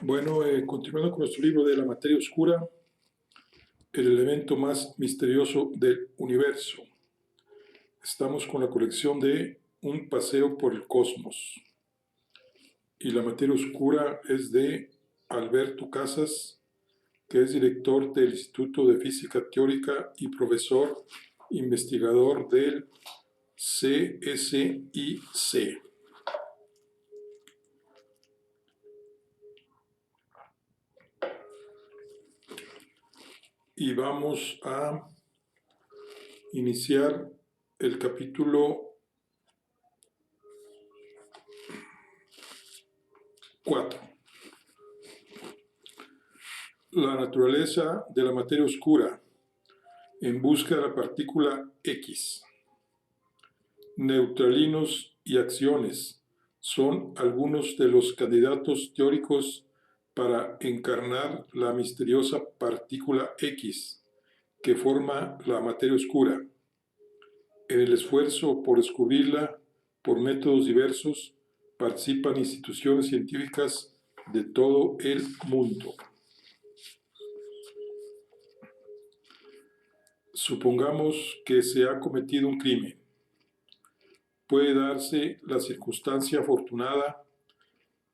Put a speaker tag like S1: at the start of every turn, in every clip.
S1: Bueno, continuando con nuestro libro de la materia oscura, el elemento más misterioso del universo. Estamos con la colección de Un paseo por el cosmos. Y la materia oscura es de Alberto Casas, que es director del Instituto de Física Teórica y profesor investigador del CSIC. Y vamos a iniciar el capítulo 4. La naturaleza de la materia oscura en busca de la partícula X. Neutralinos y acciones son algunos de los candidatos teóricos para encarnar la misteriosa partícula X que forma la materia oscura. En el esfuerzo por descubrirla por métodos diversos participan instituciones científicas de todo el mundo. Supongamos que se ha cometido un crimen. Puede darse la circunstancia afortunada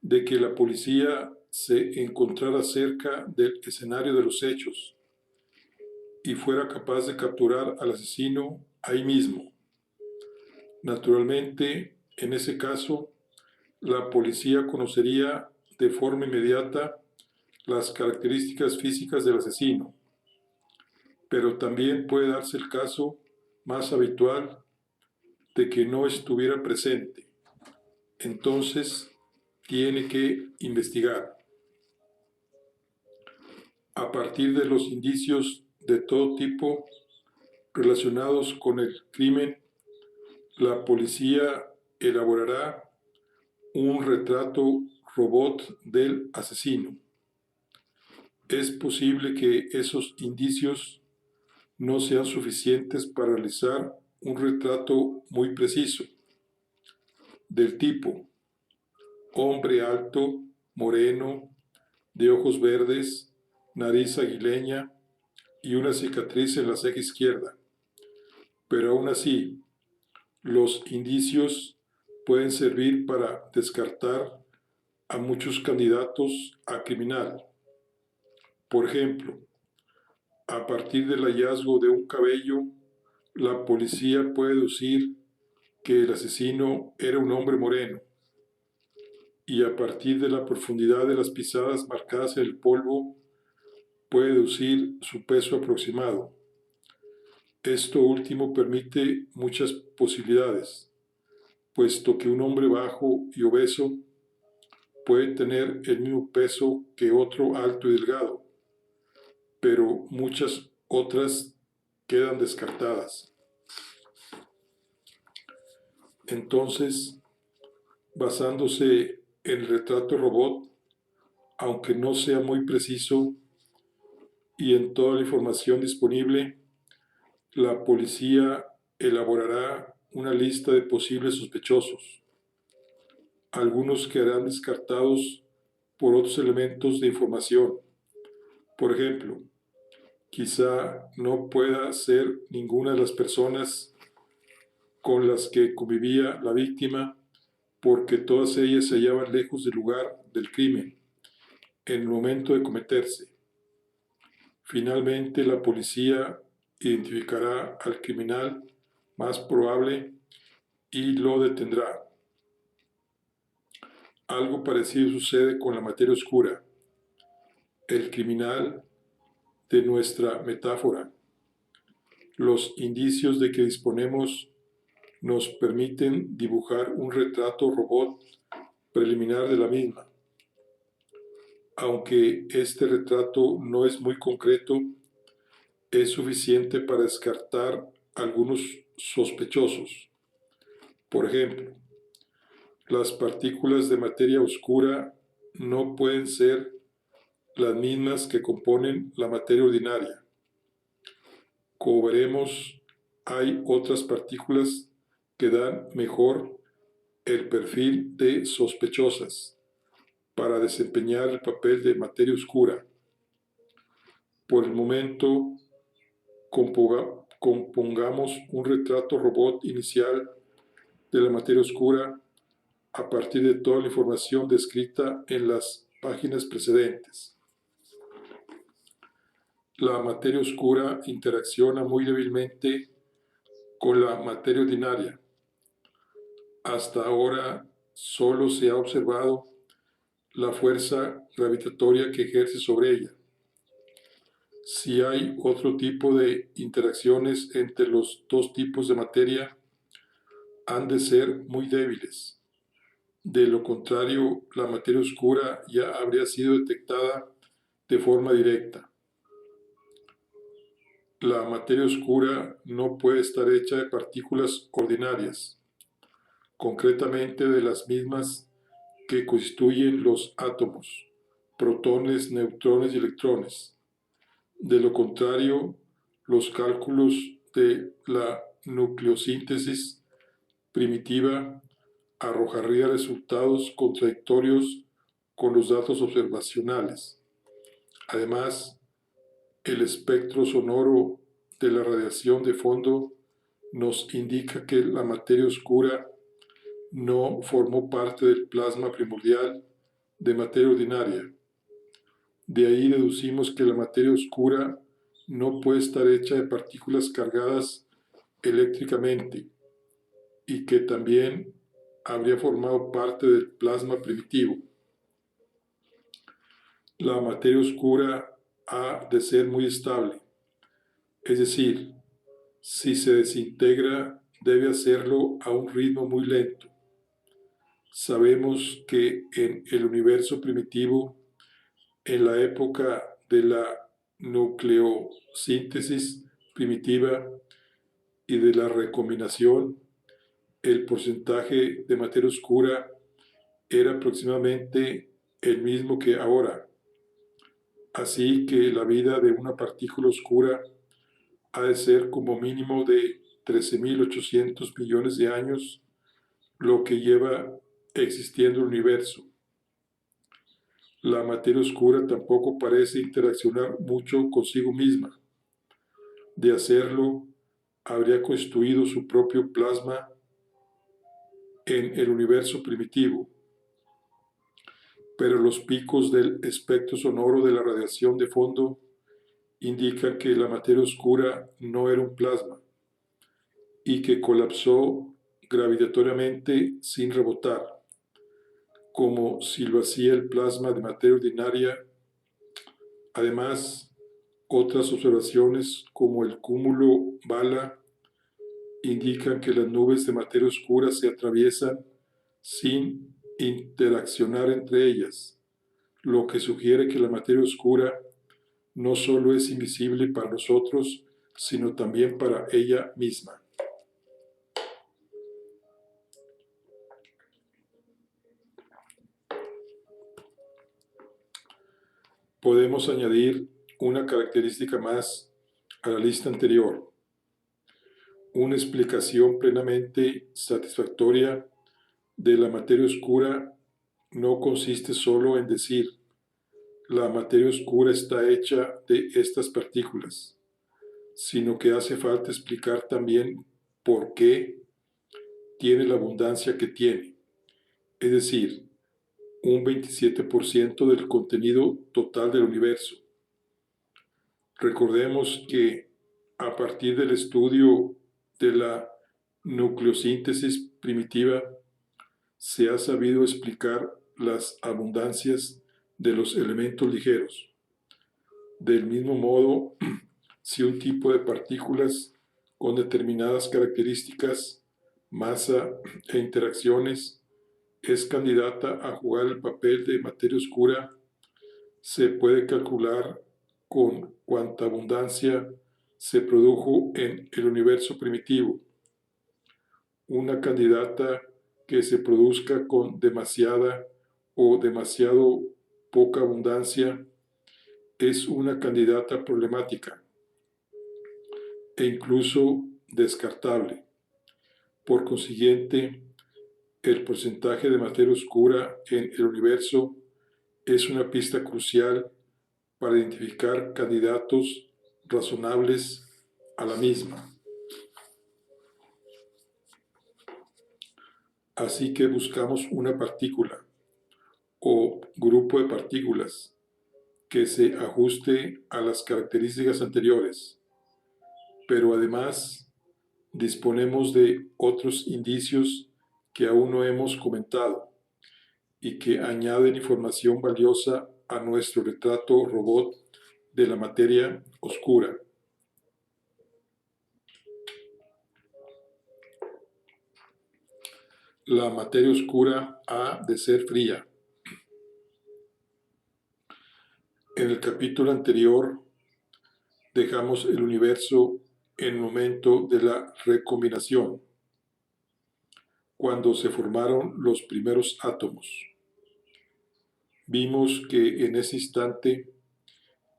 S1: de que la policía se encontrara cerca del escenario de los hechos y fuera capaz de capturar al asesino ahí mismo. Naturalmente, en ese caso, la policía conocería de forma inmediata las características físicas del asesino, pero también puede darse el caso más habitual de que no estuviera presente. Entonces, tiene que investigar. A partir de los indicios de todo tipo relacionados con el crimen, la policía elaborará un retrato robot del asesino. Es posible que esos indicios no sean suficientes para realizar un retrato muy preciso, del tipo hombre alto, moreno, de ojos verdes, nariz aguileña y una cicatriz en la ceja izquierda. Pero aún así, los indicios pueden servir para descartar a muchos candidatos a criminal. Por ejemplo, a partir del hallazgo de un cabello, la policía puede deducir que el asesino era un hombre moreno, y a partir de la profundidad de las pisadas marcadas en el polvo, puede deducir su peso aproximado. Esto último permite muchas posibilidades, puesto que un hombre bajo y obeso puede tener el mismo peso que otro alto y delgado, pero muchas otras quedan descartadas. Entonces, basándose en el retrato robot, aunque no sea muy preciso, y en toda la información disponible, la policía elaborará una lista de posibles sospechosos, algunos quedarán descartados por otros elementos de información. Por ejemplo, quizá no pueda ser ninguna de las personas con las que convivía la víctima, porque todas ellas se hallaban lejos del lugar del crimen en el momento de cometerse. Finalmente, la policía identificará al criminal más probable y lo detendrá. Algo parecido sucede con la materia oscura, el criminal de nuestra metáfora. Los indicios de que disponemos nos permiten dibujar un retrato robot preliminar de la misma. Aunque este retrato no es muy concreto, es suficiente para descartar algunos sospechosos. Por ejemplo, las partículas de materia oscura no pueden ser las mismas que componen la materia ordinaria. Como veremos, hay otras partículas que dan mejor el perfil de sospechosas, para desempeñar el papel de materia oscura. Por el momento, compongamos un retrato robot inicial de la materia oscura a partir de toda la información descrita en las páginas precedentes. La materia oscura interacciona muy débilmente con la materia ordinaria. Hasta ahora solo se ha observado la fuerza gravitatoria que ejerce sobre ella. Si hay otro tipo de interacciones entre los dos tipos de materia, han de ser muy débiles. De lo contrario, la materia oscura ya habría sido detectada de forma directa. La materia oscura no puede estar hecha de partículas ordinarias, concretamente de las mismas que constituyen los átomos, protones, neutrones y electrones. De lo contrario, los cálculos de la nucleosíntesis primitiva arrojarían resultados contradictorios con los datos observacionales. Además, el espectro sonoro de la radiación de fondo nos indica que la materia oscura no formó parte del plasma primordial de materia ordinaria. De ahí deducimos que la materia oscura no puede estar hecha de partículas cargadas eléctricamente y que también habría formado parte del plasma primitivo. La materia oscura ha de ser muy estable, es decir, si se desintegra debe hacerlo a un ritmo muy lento. Sabemos que en el universo primitivo, en la época de la nucleosíntesis primitiva y de la recombinación, el porcentaje de materia oscura era aproximadamente el mismo que ahora. Así que la vida de una partícula oscura ha de ser como mínimo de 13.800 millones de años, lo que lleva existiendo el universo. La materia oscura tampoco parece interaccionar mucho consigo misma. De hacerlo, habría constituido su propio plasma en el universo primitivo. Pero los picos del espectro sonoro de la radiación de fondo indican que la materia oscura no era un plasma y que colapsó gravitatoriamente sin rebotar, como si lo hacía el plasma de materia ordinaria. Además, otras observaciones, como el cúmulo bala, indican que las nubes de materia oscura se atraviesan sin interaccionar entre ellas, lo que sugiere que la materia oscura no solo es invisible para nosotros, sino también para ella misma. Podemos añadir una característica más a la lista anterior. Una explicación plenamente satisfactoria de la materia oscura no consiste solo en decir la materia oscura está hecha de estas partículas, sino que hace falta explicar también por qué tiene la abundancia que tiene, es decir, un 27% del contenido total del universo. Recordemos que a partir del estudio de la nucleosíntesis primitiva se ha sabido explicar las abundancias de los elementos ligeros. Del mismo modo, si un tipo de partículas con determinadas características, masa e interacciones es candidata a jugar el papel de materia oscura, se puede calcular con cuánta abundancia se produjo en el universo primitivo. Una candidata que se produzca con demasiada o demasiado poca abundancia es una candidata problemática e incluso descartable. Por consiguiente, el porcentaje de materia oscura en el universo es una pista crucial para identificar candidatos razonables a la misma. Así que buscamos una partícula o grupo de partículas que se ajuste a las características anteriores, pero además disponemos de otros indicios que aún no hemos comentado y que añaden información valiosa a nuestro retrato robot de la materia oscura. La materia oscura ha de ser fría. En el capítulo anterior dejamos el universo en el momento de la recombinación, cuando se formaron los primeros átomos. Vimos que en ese instante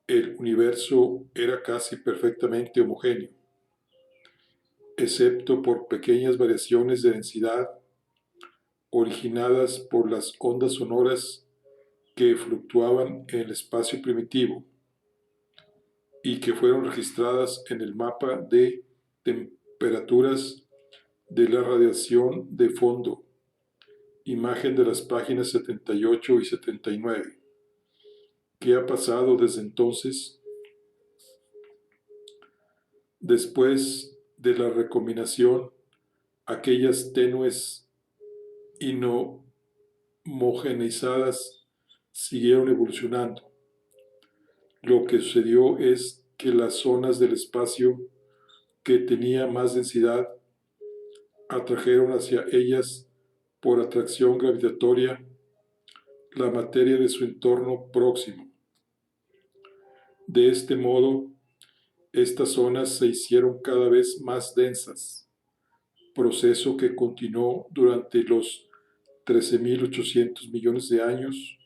S1: el universo era casi perfectamente homogéneo, excepto por pequeñas variaciones de densidad originadas por las ondas sonoras que fluctuaban en el espacio primitivo y que fueron registradas en el mapa de temperaturas de la radiación de fondo, imagen de las páginas 78 y 79. ¿Qué ha pasado desde entonces? Después de la recombinación, aquellas tenues y no homogeneizadas siguieron evolucionando. Lo que sucedió es que las zonas del espacio que tenía más densidad atrajeron hacia ellas por atracción gravitatoria la materia de su entorno próximo. De este modo, estas zonas se hicieron cada vez más densas, proceso que continuó durante los 13.800 millones de años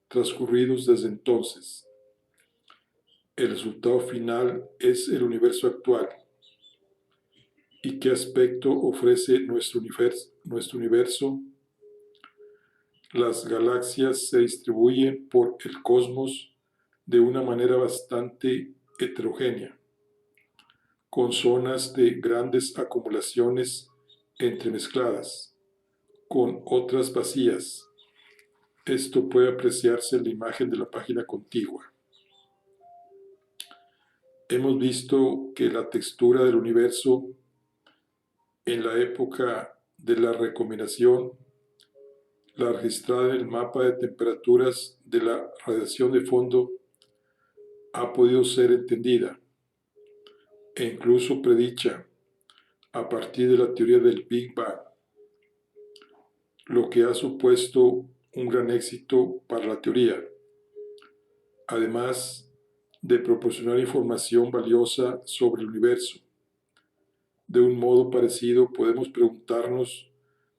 S1: transcurridos desde entonces. El resultado final es el universo actual. ¿Y qué aspecto ofrece nuestro universo? Las galaxias se distribuyen por el cosmos de una manera bastante heterogénea, con zonas de grandes acumulaciones entremezcladas, con otras vacías. Esto puede apreciarse en la imagen de la página contigua. Hemos visto que la textura del universo en la época de la recombinación, la registrada en el mapa de temperaturas de la radiación de fondo, ha podido ser entendida e incluso predicha a partir de la teoría del Big Bang, lo que ha supuesto un gran éxito para la teoría, además de proporcionar información valiosa sobre el universo. De un modo parecido, podemos preguntarnos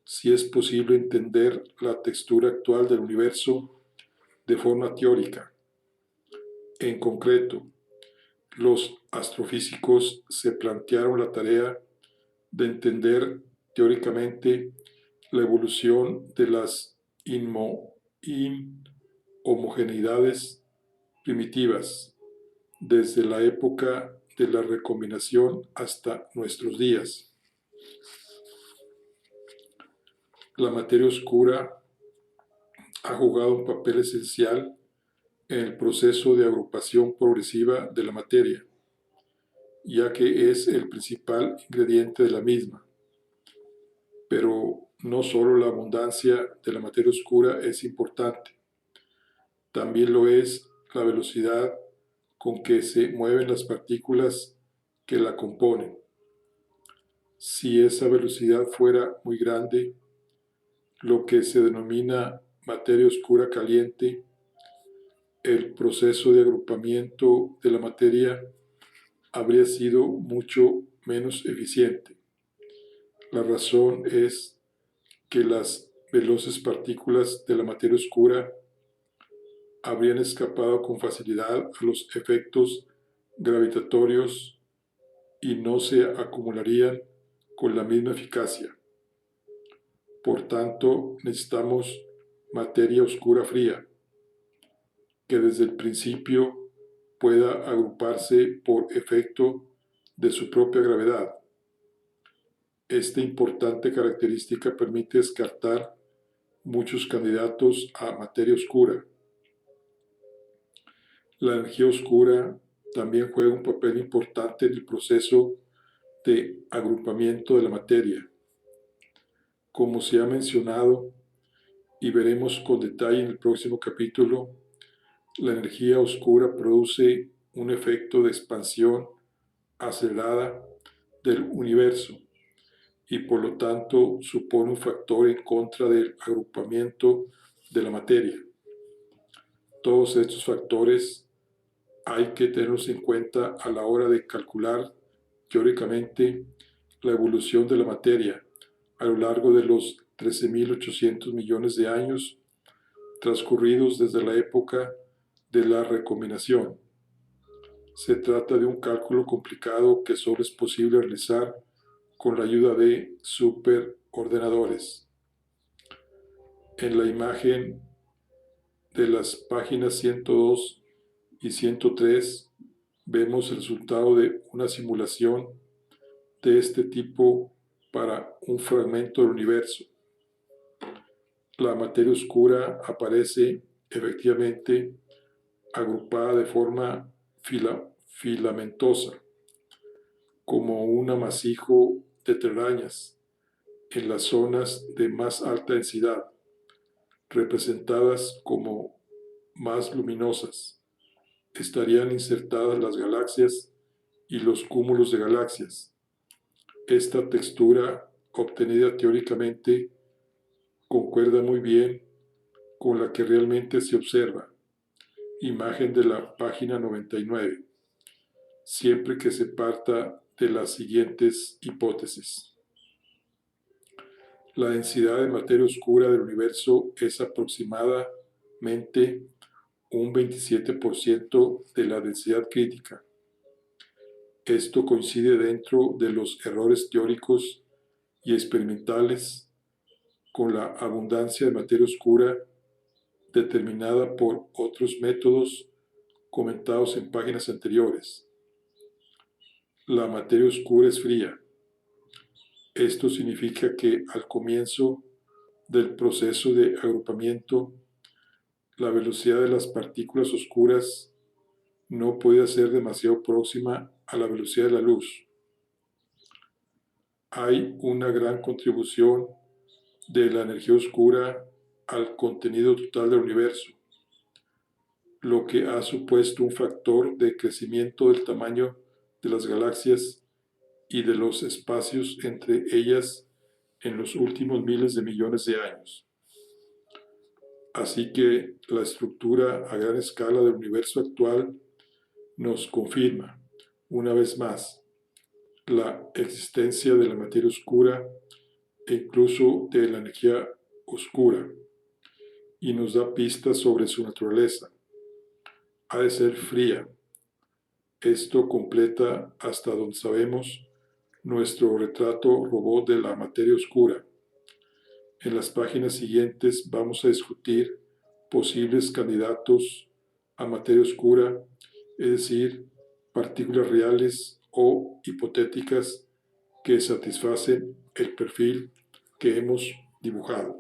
S1: si es posible entender la textura actual del universo de forma teórica. En concreto, los astrofísicos se plantearon la tarea de entender teóricamente la evolución de las inhomogeneidades primitivas desde la época de la recombinación hasta nuestros días. La materia oscura ha jugado un papel esencial en el proceso de agrupación progresiva de la materia, ya que es el principal ingrediente de la misma. Pero no solo la abundancia de la materia oscura es importante, también lo es la velocidad con que se mueven las partículas que la componen. Si esa velocidad fuera muy grande, lo que se denomina materia oscura caliente, el proceso de agrupamiento de la materia habría sido mucho menos eficiente. La razón es que las veloces partículas de la materia oscura habrían escapado con facilidad a los efectos gravitatorios y no se acumularían con la misma eficacia. Por tanto, necesitamos materia oscura fría. que desde el principio pueda agruparse por efecto de su propia gravedad. Esta importante característica permite descartar muchos candidatos a materia oscura. La energía oscura también juega un papel importante en el proceso de agrupamiento de la materia. Como se ha mencionado y veremos con detalle en el próximo capítulo, la energía oscura produce un efecto de expansión acelerada del universo y por lo tanto supone un factor en contra del agrupamiento de la materia. Todos estos factores hay que tenerlos en cuenta a la hora de calcular teóricamente la evolución de la materia a lo largo de los 13.800 millones de años transcurridos desde la época de la recombinación. Se trata de un cálculo complicado que solo es posible realizar con la ayuda de superordenadores. En la imagen de las páginas 102 y 103 vemos el resultado de una simulación de este tipo para un fragmento del universo. La materia oscura aparece efectivamente agrupada de forma filamentosa, como un amasijo de telarañas en las zonas de más alta densidad, representadas como más luminosas. Estarían insertadas las galaxias y los cúmulos de galaxias. Esta textura, obtenida teóricamente, concuerda muy bien con la que realmente se observa. Imagen de la página 99, siempre que se parta de las siguientes hipótesis. La densidad de materia oscura del universo es aproximadamente un 27% de la densidad crítica. Esto coincide dentro de los errores teóricos y experimentales con la abundancia de materia oscura determinada por otros métodos comentados en páginas anteriores. La materia oscura es fría. Esto significa que al comienzo del proceso de agrupamiento, la velocidad de las partículas oscuras no puede ser demasiado próxima a la velocidad de la luz. Hay una gran contribución de la energía oscura al contenido total del universo, lo que ha supuesto un factor de crecimiento del tamaño de las galaxias y de los espacios entre ellas en los últimos miles de millones de años. Así que la estructura a gran escala del universo actual nos confirma, una vez más, la existencia de la materia oscura e incluso de la energía oscura, y nos da pistas sobre su naturaleza. Ha de ser fría. Esto completa, hasta donde sabemos, nuestro retrato robot de la materia oscura. En las páginas siguientes vamos a discutir posibles candidatos a materia oscura, es decir, partículas reales o hipotéticas que satisfacen el perfil que hemos dibujado.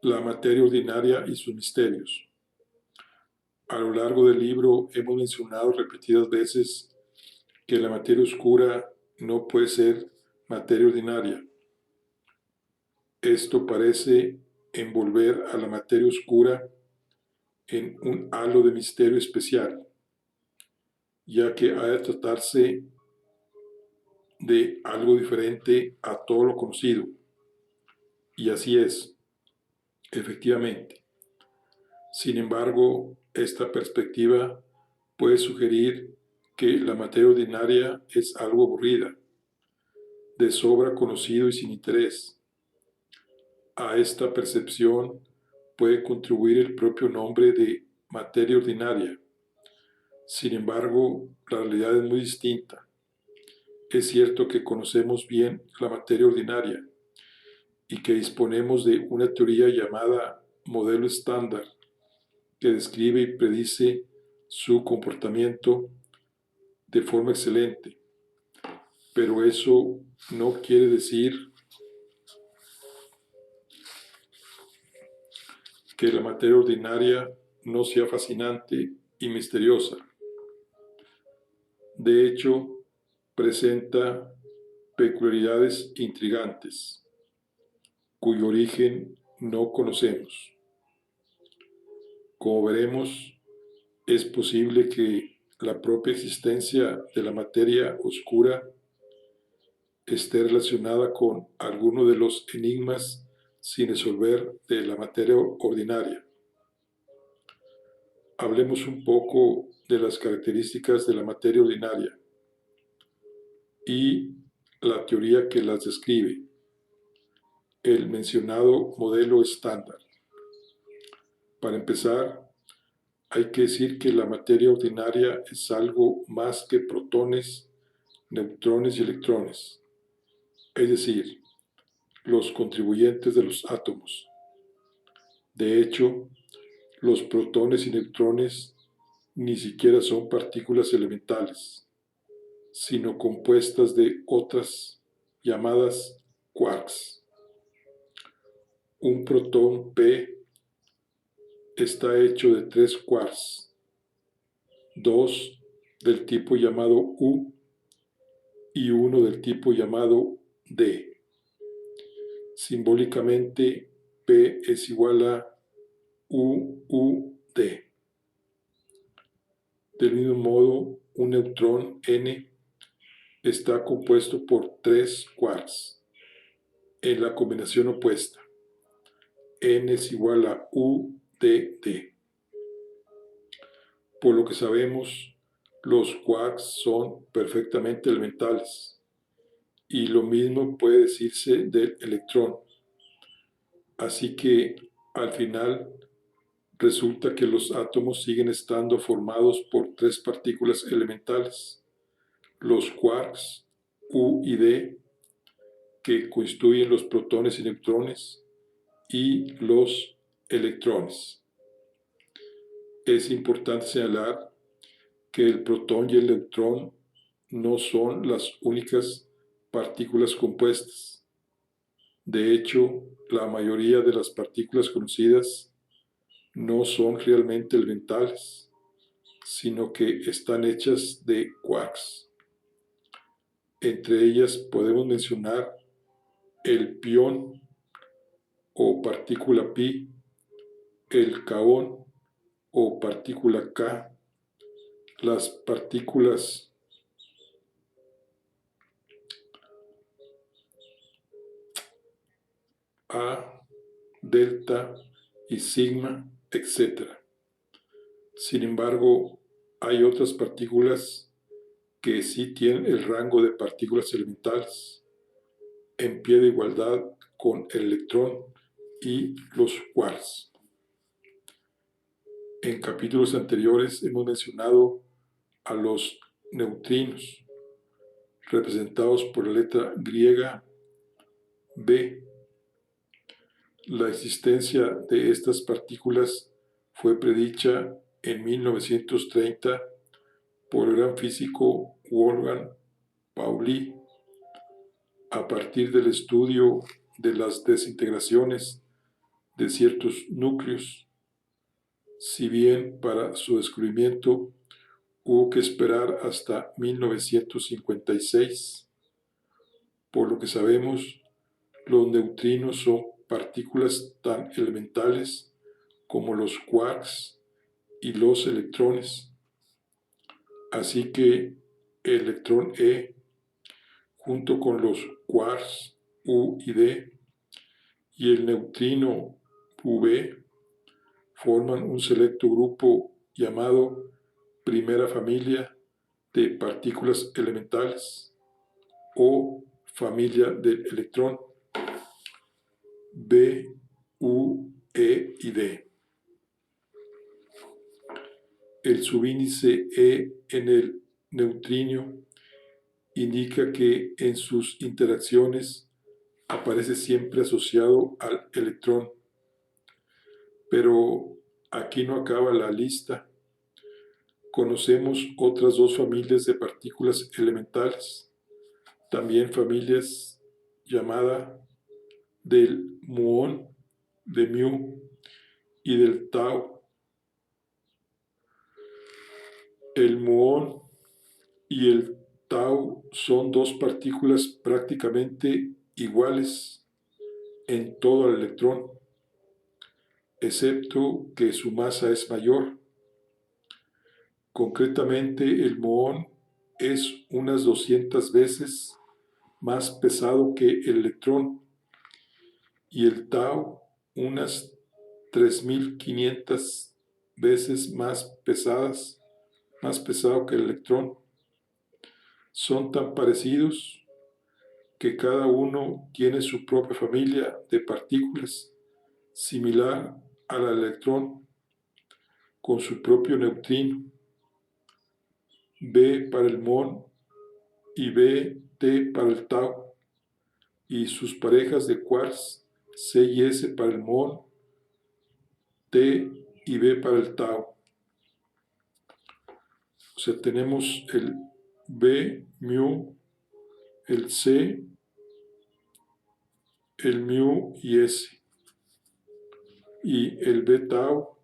S1: La materia ordinaria y sus misterios. A lo largo del libro hemos mencionado repetidas veces que la materia oscura no puede ser materia ordinaria. Esto parece envolver a la materia oscura en un halo de misterio especial, ya que ha de tratarse de algo diferente a todo lo conocido. Y así es, efectivamente. Sin embargo, esta perspectiva puede sugerir que la materia ordinaria es algo aburrida, de sobra conocido y sin interés. A esta percepción puede contribuir el propio nombre de materia ordinaria. Sin embargo, la realidad es muy distinta. Es cierto que conocemos bien la materia ordinaria y que disponemos de una teoría llamada modelo estándar que describe y predice su comportamiento de forma excelente, pero eso no quiere decir que la materia ordinaria no sea fascinante y misteriosa. De hecho, presenta peculiaridades intrigantes, cuyo origen no conocemos. Como veremos, es posible que la propia existencia de la materia oscura esté relacionada con alguno de los enigmas sin resolver de la materia ordinaria. Hablemos un poco de las características de la materia ordinaria y la teoría que las describe, el mencionado modelo estándar. Para empezar, hay que decir que la materia ordinaria es algo más que protones, neutrones y electrones, es decir, los contribuyentes de los átomos. De hecho, los protones y neutrones ni siquiera son partículas elementales, sino compuestas de otras llamadas quarks. Un protón P está hecho de 3 quarks, 2 del tipo llamado U y uno del tipo llamado D. Simbólicamente, P es igual a UUD. Del mismo modo, un neutrón N está compuesto por 3 quarks en la combinación opuesta. N es igual a UDD. Por lo que sabemos, los quarks son perfectamente elementales, y lo mismo puede decirse del electrón. Así que, al final, resulta que los átomos siguen estando formados por 3 partículas elementales, los quarks U y D, que constituyen los protones y neutrones, y los electrones. Es importante señalar que el protón y el neutrón no son las únicas partículas compuestas. De hecho, la mayoría de las partículas conocidas no son realmente elementales, sino que están hechas de quarks. Entre ellas podemos mencionar el pión o partícula pi, el kaón o partícula K, las partículas A, delta y sigma, etc. Sin embargo, hay otras partículas que sí tienen el rango de partículas elementales, en pie de igualdad con el electrón y los quarks. En capítulos anteriores hemos mencionado a los neutrinos, representados por la letra griega B. La existencia de estas partículas fue predicha en 1930 por el gran físico Wolfgang Pauli a partir del estudio de las desintegraciones de ciertos núcleos. Si bien para su descubrimiento hubo que esperar hasta 1956, por lo que sabemos, los neutrinos son partículas tan elementales como los quarks y los electrones. Así que el electrón E, junto con los quarks U y D, y el neutrino UV, forman un selecto grupo llamado primera familia de partículas elementales o familia del electrón B, U, E y D. El subíndice E en el neutrino indica que en sus interacciones aparece siempre asociado al electrón. Pero aquí no acaba la lista. Conocemos otras dos familias de partículas elementales, también familias llamada del muón, de mu, y del tau. El muón y el tau son dos partículas prácticamente iguales en todo el electrón, excepto que su masa es mayor. Concretamente, el muón es unas 200 veces más pesado que el electrón y el tau unas 3500 veces más pesado que el electrón. Son tan parecidos que cada uno tiene su propia familia de partículas similar al electrón, con su propio neutrino, B para el muón y BT para el tau, y sus parejas de quarks C y S para el muón, T y B para el tau. O sea, tenemos el B, mu, el C, el mu y S, y el B tau,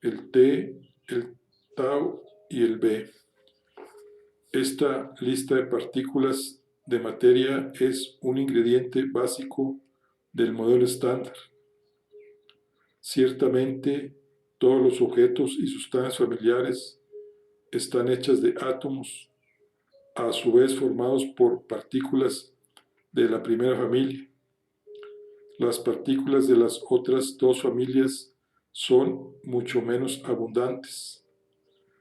S1: el T, el tau y el B. Esta lista de partículas de materia es un ingrediente básico del modelo estándar. Ciertamente, todos los objetos y sustancias familiares están hechas de átomos, a su vez formados por partículas de la primera familia. Las partículas de las otras dos familias son mucho menos abundantes.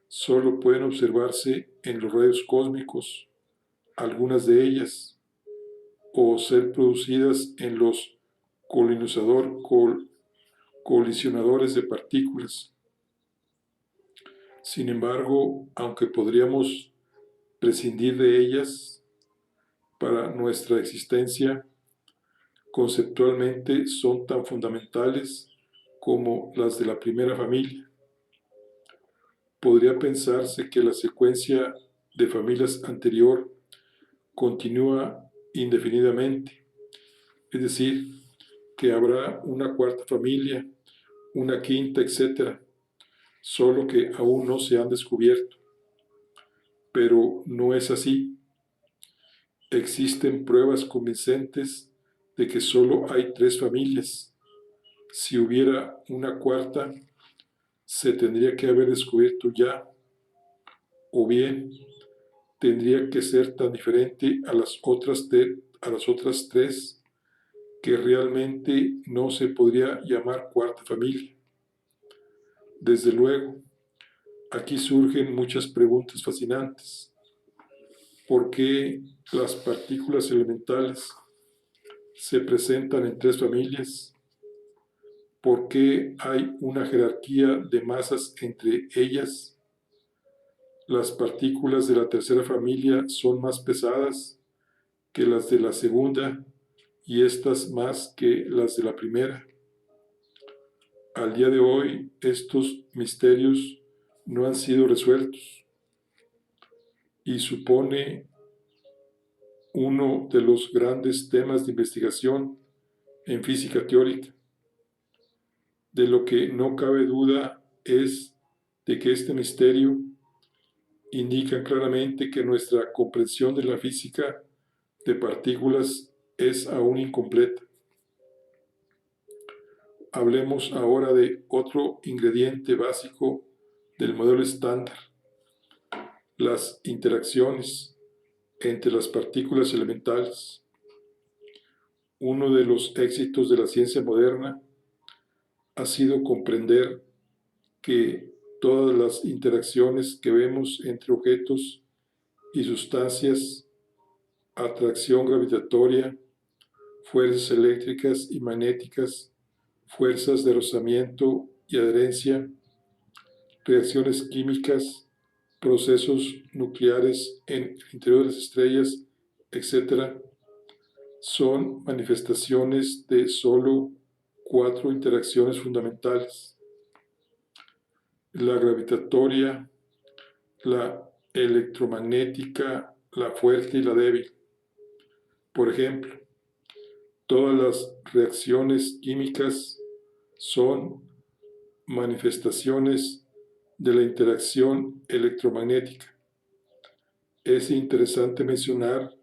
S1: Solo pueden observarse en los rayos cósmicos, algunas de ellas, o ser producidas en los colisionadores de partículas. Sin embargo, aunque podríamos prescindir de ellas para nuestra existencia, conceptualmente son tan fundamentales como las de la primera familia. Podría pensarse que la secuencia de familias anterior continúa indefinidamente, es decir, que habrá una cuarta familia, una quinta, etc., solo que aún no se han descubierto. Pero no es así. Existen pruebas convincentes de que solo hay tres familias. Si hubiera una cuarta, se tendría que haber descubierto ya, o bien tendría que ser tan diferente a las otras tres que realmente no se podría llamar cuarta familia. Desde luego, aquí surgen muchas preguntas fascinantes. ¿Por qué las partículas elementales se presentan en tres familias? ¿Por qué hay una jerarquía de masas entre ellas? Las partículas de la tercera familia son más pesadas que las de la segunda y estas más que las de la primera. Al día de hoy, estos misterios no han sido resueltos y supone uno de los grandes temas de investigación en física teórica. De lo que no cabe duda es de que este misterio indica claramente que nuestra comprensión de la física de partículas es aún incompleta. Hablemos ahora de otro ingrediente básico del modelo estándar: las interacciones entre las partículas elementales. Uno de los éxitos de la ciencia moderna ha sido comprender que todas las interacciones que vemos entre objetos y sustancias, atracción gravitatoria, fuerzas eléctricas y magnéticas, fuerzas de rozamiento y adherencia, reacciones químicas, procesos nucleares en el interior de las estrellas, etc., son manifestaciones de solo 4 interacciones fundamentales: la gravitatoria, la electromagnética, la fuerte y la débil. Por ejemplo, todas las reacciones químicas son manifestaciones de la interacción electromagnética. Es interesante mencionar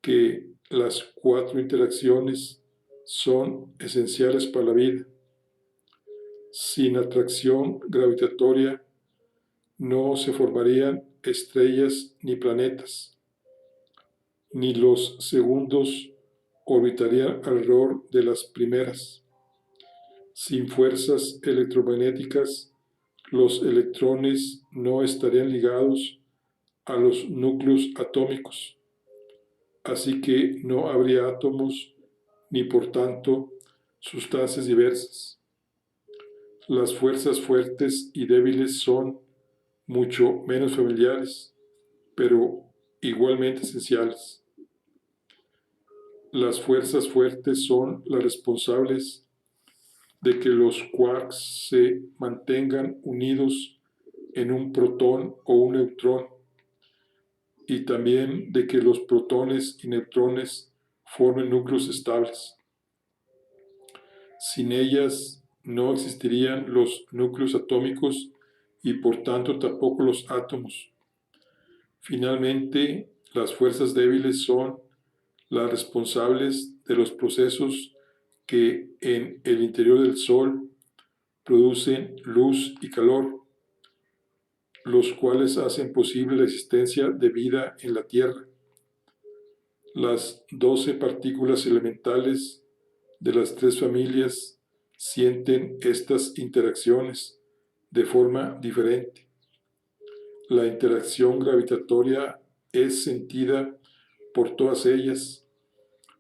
S1: que las 4 interacciones son esenciales para la vida. Sin atracción gravitatoria no se formarían estrellas ni planetas, ni los segundos orbitarían alrededor de las primeras. Sin fuerzas electromagnéticas, los electrones no estarían ligados a los núcleos atómicos, así que no habría átomos ni por tanto sustancias diversas. Las fuerzas fuertes y débiles son mucho menos familiares, pero igualmente esenciales. Las fuerzas fuertes son las responsables de que los quarks se mantengan unidos en un protón o un neutrón, y también de que los protones y neutrones formen núcleos estables. Sin ellas no existirían los núcleos atómicos y por tanto tampoco los átomos. Finalmente, las fuerzas débiles son las responsables de los procesos que en el interior del Sol producen luz y calor, los cuales hacen posible la existencia de vida en la Tierra. Las 12 partículas elementales de las 3 familias sienten estas interacciones de forma diferente. La interacción gravitatoria es sentida por todas ellas,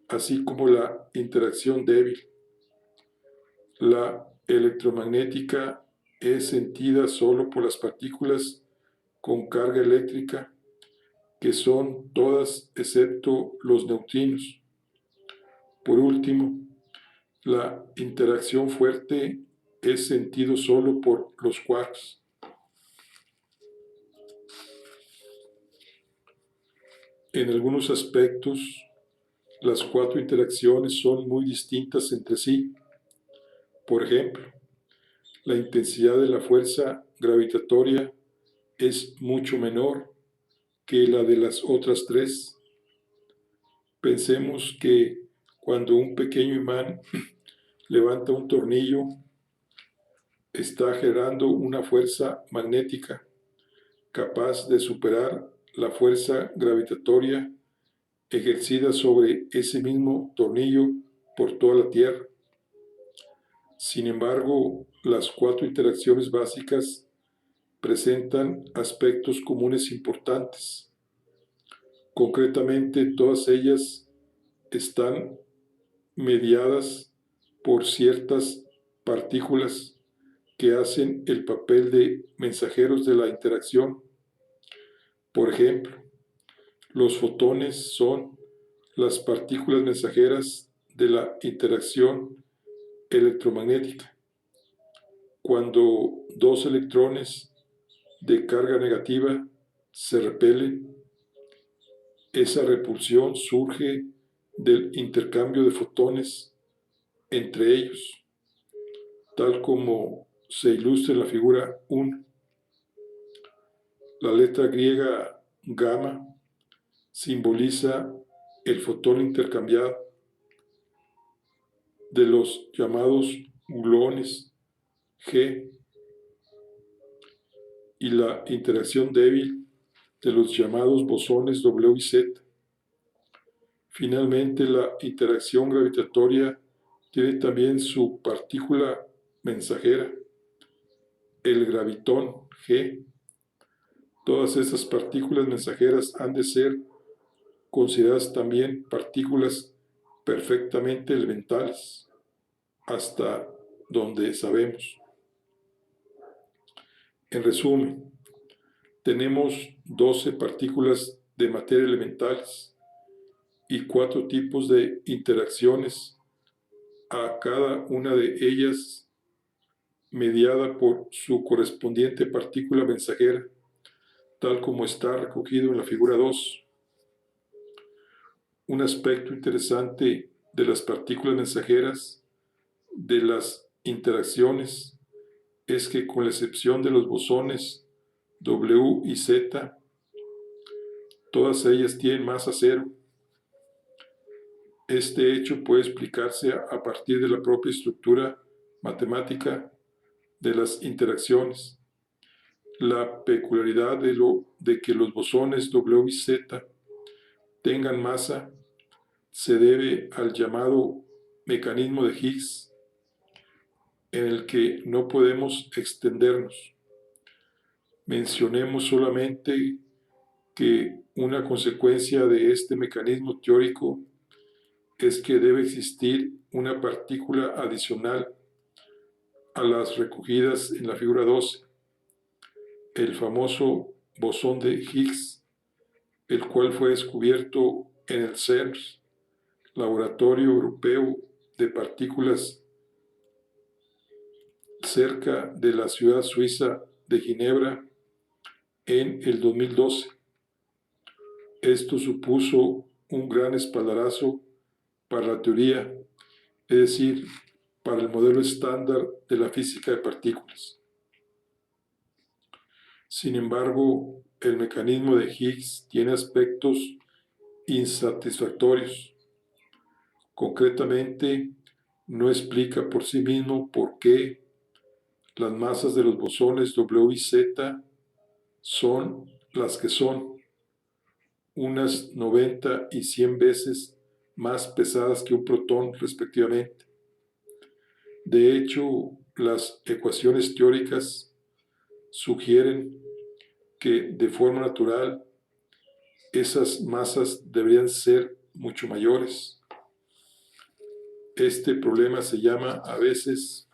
S1: así como la interacción débil. La electromagnética es sentida solo por las partículas con carga eléctrica, que son todas excepto los neutrinos. Por último, la interacción fuerte es sentido solo por los quarks. En algunos aspectos, las 4 interacciones son muy distintas entre sí. Por ejemplo, la intensidad de la fuerza gravitatoria es mucho menor que la de las otras 3. Pensemos que cuando un pequeño imán levanta un tornillo, está generando una fuerza magnética capaz de superar la fuerza gravitatoria ejercida sobre ese mismo tornillo por toda la Tierra. Sin embargo, las 4 interacciones básicas presentan aspectos comunes importantes. Concretamente, todas ellas están mediadas por ciertas partículas que hacen el papel de mensajeros de la interacción. Por ejemplo, los fotones son las partículas mensajeras de la interacción electromagnética. Cuando 2 electrones de carga negativa se repelen, esa repulsión surge del intercambio de fotones entre ellos, tal como se ilustra en la figura 1. La letra griega gamma simboliza el fotón intercambiado de los llamados gluones G, y la interacción débil de los llamados bosones W y Z. Finalmente, la interacción gravitatoria tiene también su partícula mensajera, el gravitón G. Todas estas partículas mensajeras han de ser consideradas también partículas perfectamente elementales, hasta donde sabemos. En resumen, tenemos 12 partículas de materia elementales y 4 tipos de interacciones, a cada una de ellas mediada por su correspondiente partícula mensajera, tal como está recogido en la figura 2. Un aspecto interesante de las partículas mensajeras de las interacciones es que, con la excepción de los bosones W y Z, todas ellas tienen masa cero. Este hecho puede explicarse a partir de la propia estructura matemática de las interacciones. La peculiaridad de que los bosones W y Z tengan masa se debe al llamado mecanismo de Higgs, en el que no podemos extendernos. Mencionemos solamente que una consecuencia de este mecanismo teórico es que debe existir una partícula adicional a las recogidas en la figura 12, el famoso bosón de Higgs, el cual fue descubierto en el CERN, Laboratorio Europeo de Partículas, cerca de la ciudad suiza de Ginebra, en el 2012. Esto supuso un gran espaldarazo para la teoría, es decir, para el modelo estándar de la física de partículas. Sin embargo, el mecanismo de Higgs tiene aspectos insatisfactorios. Concretamente, no explica por sí mismo por qué las masas de los bosones W y Z son las que son, unas 90 y 100 veces más pesadas que un protón respectivamente. De hecho, las ecuaciones teóricas sugieren que, de forma natural, esas masas deberían ser mucho mayores. Este problema se llama a veces,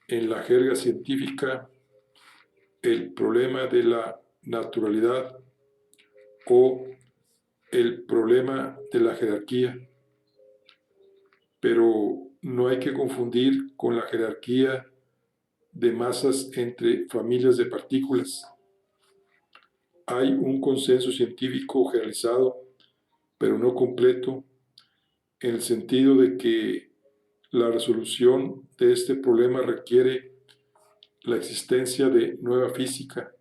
S1: en la jerga científica, el problema de la naturalidad o el problema de la jerarquía. Pero no hay que confundir con la jerarquía de masas entre familias de partículas. Hay un consenso científico generalizado, pero no completo, en el sentido de que la resolución de este problema requiere la existencia de nueva física,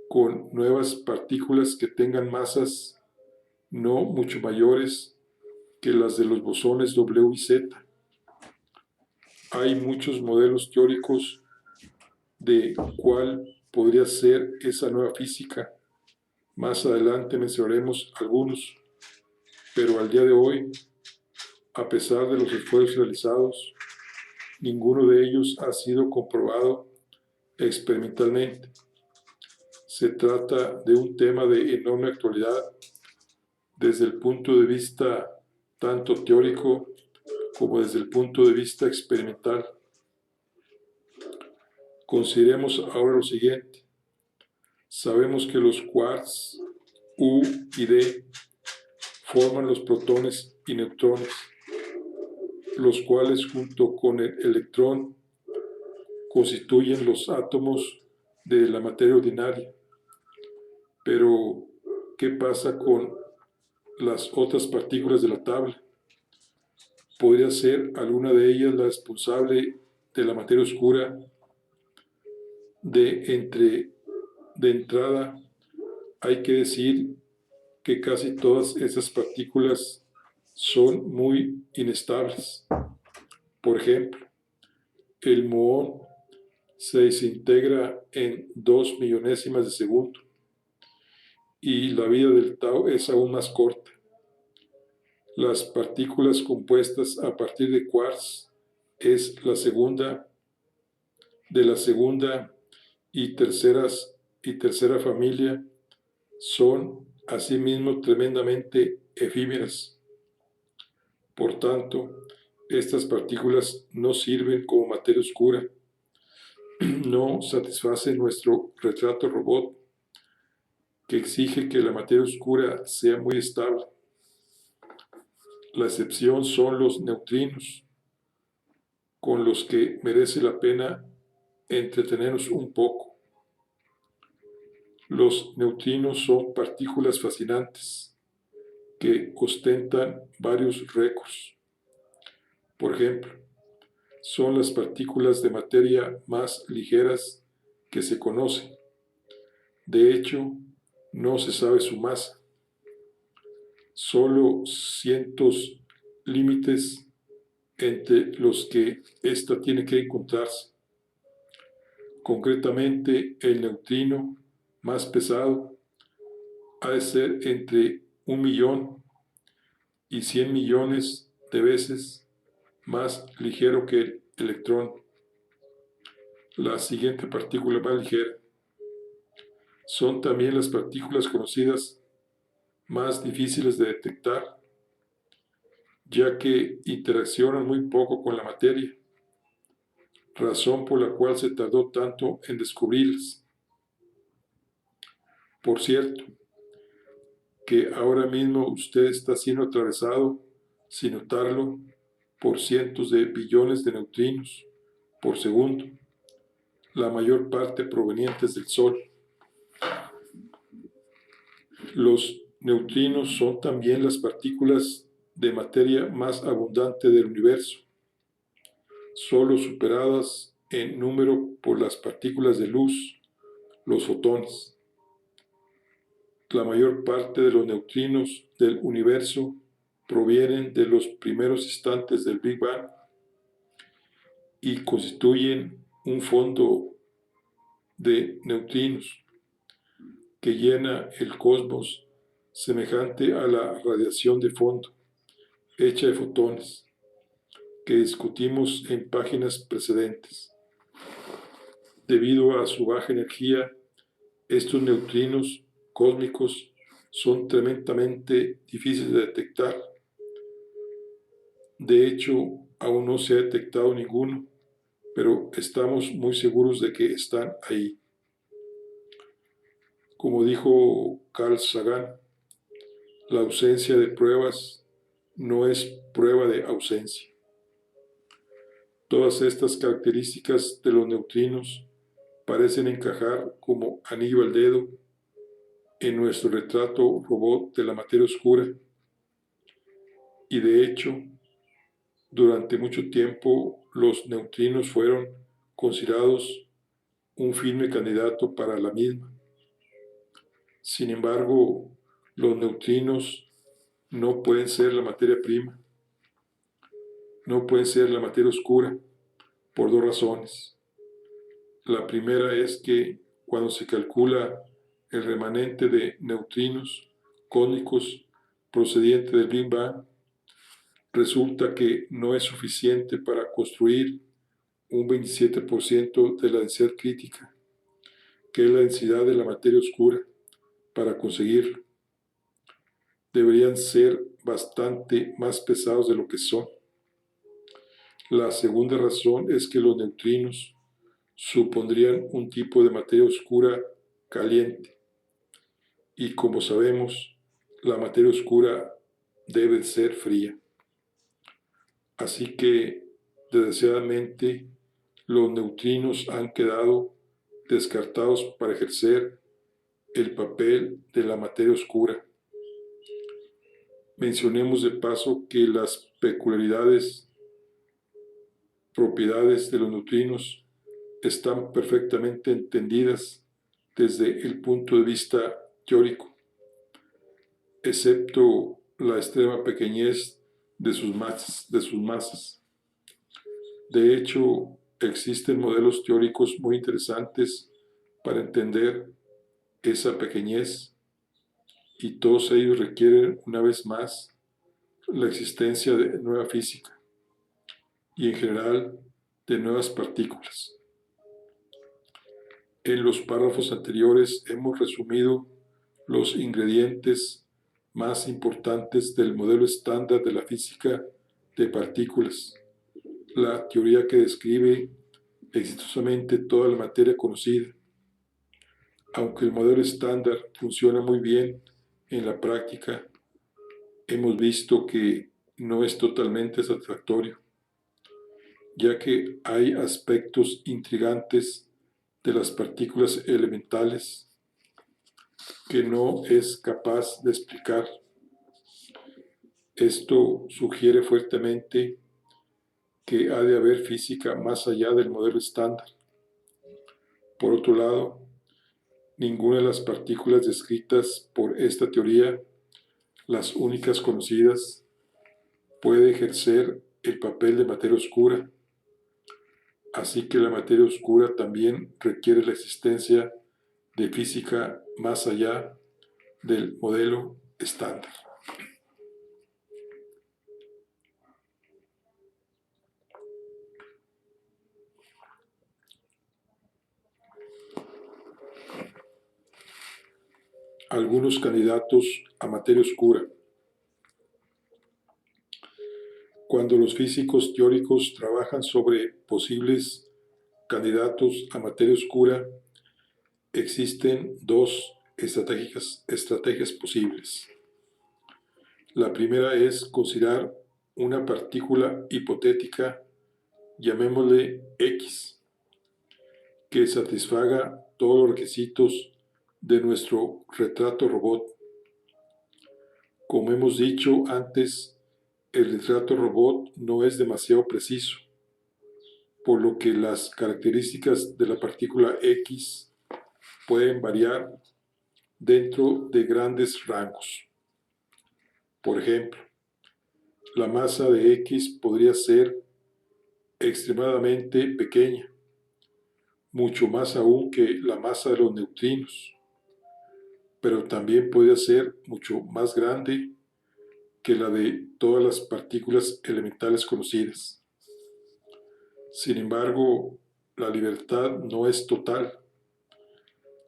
S1: con nuevas partículas que tengan masas no mucho mayores que las de los bosones W y Z. Hay muchos modelos teóricos de cuál podría ser esa nueva física. Más adelante mencionaremos algunos, pero al día de hoy, a pesar de los esfuerzos realizados, ninguno de ellos ha sido comprobado experimentalmente. Se trata de un tema de enorme actualidad desde el punto de vista tanto teórico como desde el punto de vista experimental. Consideremos ahora lo siguiente. Sabemos que los quarks U y D forman los protones y neutrones, los cuales, junto con el electrón, constituyen los átomos de la materia ordinaria. Pero, ¿qué pasa con las otras partículas de la tabla? ¿Podría ser alguna de ellas la responsable de la materia oscura? De entrada, hay que decir que casi todas esas partículas son muy inestables. Por ejemplo, el muón se desintegra en 2 millonésimas de segundo y la vida del tau es aún más corta. Las partículas compuestas a partir de quarks es la segunda y tercera familia son asimismo tremendamente efímeras. Por tanto, estas partículas no sirven como materia oscura, no satisface nuestro retrato robot, que exige que la materia oscura sea muy estable. La excepción son los neutrinos, con los que merece la pena entretenernos un poco. Los neutrinos son partículas fascinantes que ostentan varios récords. Por ejemplo, son las partículas de materia más ligeras que se conocen. De hecho, no se sabe su masa. Solo cientos límites entre los que ésta tiene que encontrarse. Concretamente, el neutrino más pesado ha de ser entre 1.000.000 y 100 millones de veces más ligero que el electrón, la siguiente partícula más ligera. Son también las partículas conocidas más difíciles de detectar, ya que interaccionan muy poco con la materia, razón por la cual se tardó tanto en descubrirlas. Por cierto, que ahora mismo usted está siendo atravesado, sin notarlo, por cientos de billones de neutrinos por segundo, la mayor parte provenientes del Sol. Los neutrinos son también las partículas de materia más abundante del universo, solo superadas en número por las partículas de luz, los fotones. La mayor parte de los neutrinos del universo provienen de los primeros instantes del Big Bang y constituyen un fondo de neutrinos que llena el cosmos, semejante a la radiación de fondo hecha de fotones que discutimos en páginas precedentes. Debido a su baja energía, estos neutrinos cósmicos son tremendamente difíciles de detectar. De hecho, aún no se ha detectado ninguno, pero estamos muy seguros de que están ahí. Como dijo Carl Sagan, la ausencia de pruebas no es prueba de ausencia. Todas estas características de los neutrinos parecen encajar como anillo al dedo en nuestro retrato robot de la materia oscura. Y de hecho, durante mucho tiempo los neutrinos fueron considerados un firme candidato para la misma. Sin embargo, los neutrinos no pueden ser la materia prima, no pueden ser la materia oscura, por dos razones. La primera es que cuando se calcula el remanente de neutrinos cósmicos procediente del Big Bang, resulta que no es suficiente para construir un 27% de la densidad crítica, que es la densidad de la materia oscura. Para conseguirlo, deberían ser bastante más pesados de lo que son. La segunda razón es que los neutrinos supondrían un tipo de materia oscura caliente, y como sabemos, la materia oscura debe ser fría. Así que, desgraciadamente, los neutrinos han quedado descartados para ejercer el papel de la materia oscura. Mencionemos de paso que las propiedades de los neutrinos están perfectamente entendidas desde el punto de vista teórico, excepto la extrema pequeñez de sus masas. De hecho, existen modelos teóricos muy interesantes para entender esa pequeñez, y todos ellos requieren, una vez más, la existencia de nueva física y, en general, de nuevas partículas. En los párrafos anteriores hemos resumido los ingredientes más importantes del modelo estándar de la física de partículas, la teoría que describe exitosamente toda la materia conocida. Aunque el modelo estándar funciona muy bien en la práctica, hemos visto que no es totalmente satisfactorio, ya que hay aspectos intrigantes de las partículas elementales que no es capaz de explicar. Esto sugiere fuertemente que ha de haber física más allá del modelo estándar. Por otro lado, ninguna de las partículas descritas por esta teoría, las únicas conocidas, puede ejercer el papel de materia oscura. Así que la materia oscura también requiere la existencia de física más allá del modelo estándar. Algunos candidatos a materia oscura. Cuando los físicos teóricos trabajan sobre posibles candidatos a materia oscura, existen dos estrategias posibles. La primera es considerar una partícula hipotética, llamémosle X, que satisfaga todos los requisitos de nuestro retrato robot. Como hemos dicho antes, el retrato robot no es demasiado preciso, por lo que las características de la partícula X pueden variar dentro de grandes rangos. Por ejemplo, la masa de X podría ser extremadamente pequeña, mucho más aún que la masa de los neutrinos, pero también podría ser mucho más grande que la de todas las partículas elementales conocidas. Sin embargo, la libertad no es total.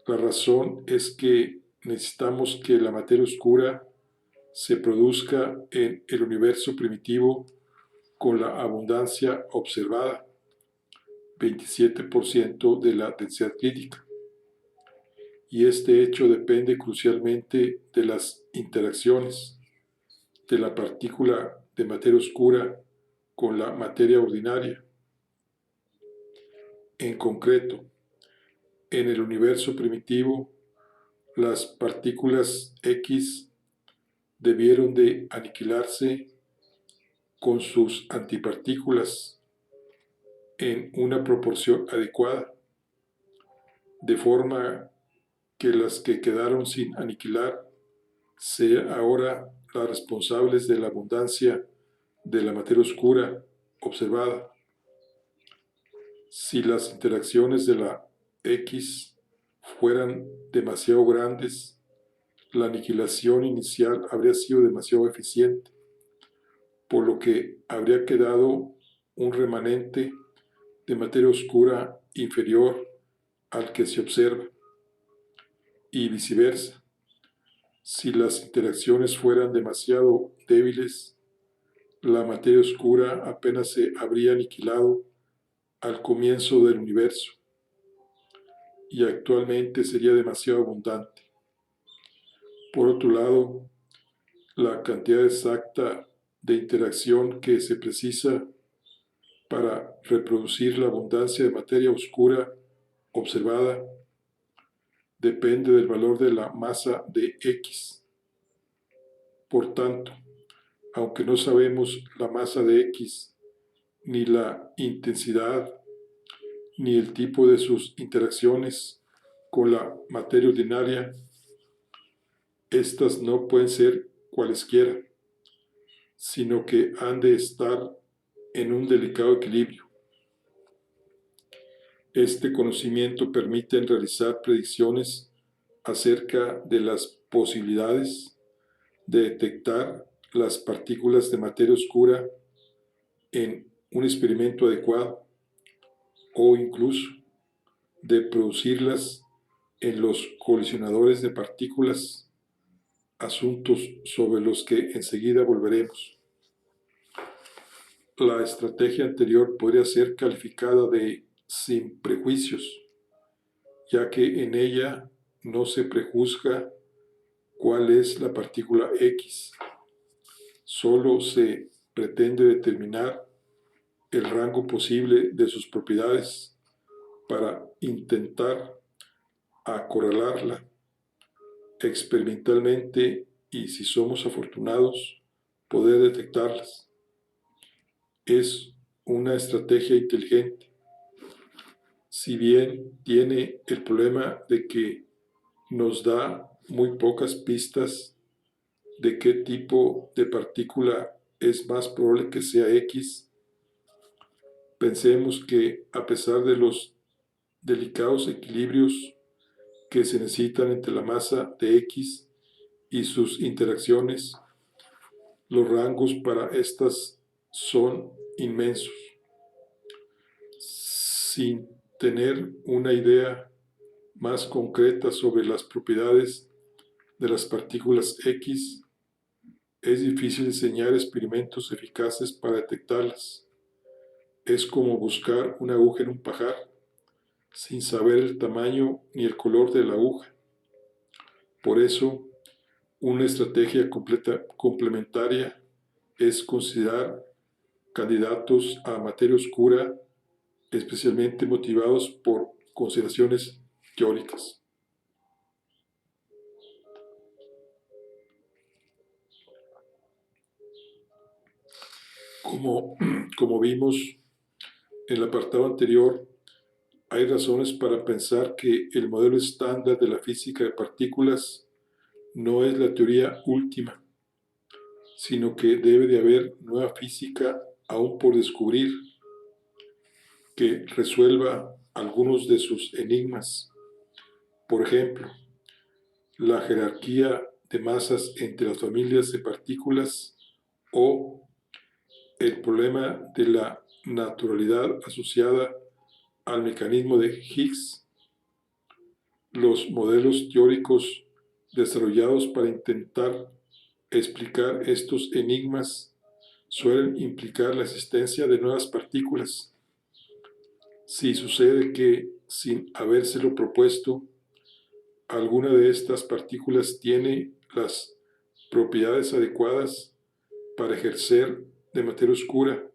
S1: La razón es que necesitamos que la materia oscura se produzca en el universo primitivo con la abundancia observada, 27% de la densidad crítica. Y este hecho depende crucialmente de las interacciones de la partícula de materia oscura con la materia ordinaria. En concreto, en el universo primitivo, las partículas X debieron de aniquilarse con sus antipartículas en una proporción adecuada, de forma que las que quedaron sin aniquilar sean ahora las responsables de la abundancia de la materia oscura observada. Si las interacciones de la X fueran demasiado grandes, la aniquilación inicial habría sido demasiado eficiente, por lo que habría quedado un remanente de materia oscura inferior al que se observa, y viceversa. Si las interacciones fueran demasiado débiles, la materia oscura apenas se habría aniquilado al comienzo del universo y actualmente sería demasiado abundante. Por otro lado, la cantidad exacta de interacción que se precisa para reproducir la abundancia de materia oscura observada depende del valor de la masa de X. Por tanto, aunque no sabemos la masa de X, ni la intensidad, ni el tipo de sus interacciones con la materia ordinaria, estas no pueden ser cualesquiera, sino que han de estar en un delicado equilibrio. Este conocimiento permite realizar predicciones acerca de las posibilidades de detectar las partículas de materia oscura en un experimento adecuado o incluso de producirlas en los colisionadores de partículas, asuntos sobre los que enseguida volveremos. La estrategia anterior podría ser calificada de sin prejuicios, ya que en ella no se prejuzga cuál es la partícula X, solo se pretende determinar el rango posible de sus propiedades para intentar acorralarla experimentalmente y, si somos afortunados, poder detectarlas. Es una estrategia inteligente, si bien tiene el problema de que nos da muy pocas pistas de qué tipo de partícula es más probable que sea X. Pensemos que, a pesar de los delicados equilibrios que se necesitan entre la masa de X y sus interacciones, los rangos para estas son inmensos. Sin tener una idea más concreta sobre las propiedades de las partículas X, es difícil diseñar experimentos eficaces para detectarlas. Es como buscar una aguja en un pajar, sin saber el tamaño ni el color de la aguja. Por eso, una estrategia complementaria es considerar candidatos a materia oscura, especialmente motivados por consideraciones teóricas. Como vimos en el apartado anterior, hay razones para pensar que el modelo estándar de la física de partículas no es la teoría última, sino que debe de haber nueva física aún por descubrir que resuelva algunos de sus enigmas. Por ejemplo, la jerarquía de masas entre las familias de partículas o el problema de la naturalidad asociada al mecanismo de Higgs. Los modelos teóricos desarrollados para intentar explicar estos enigmas suelen implicar la existencia de nuevas partículas. Si sucede que, sin habérselo propuesto, alguna de estas partículas tiene las propiedades adecuadas para ejercer de materia oscura,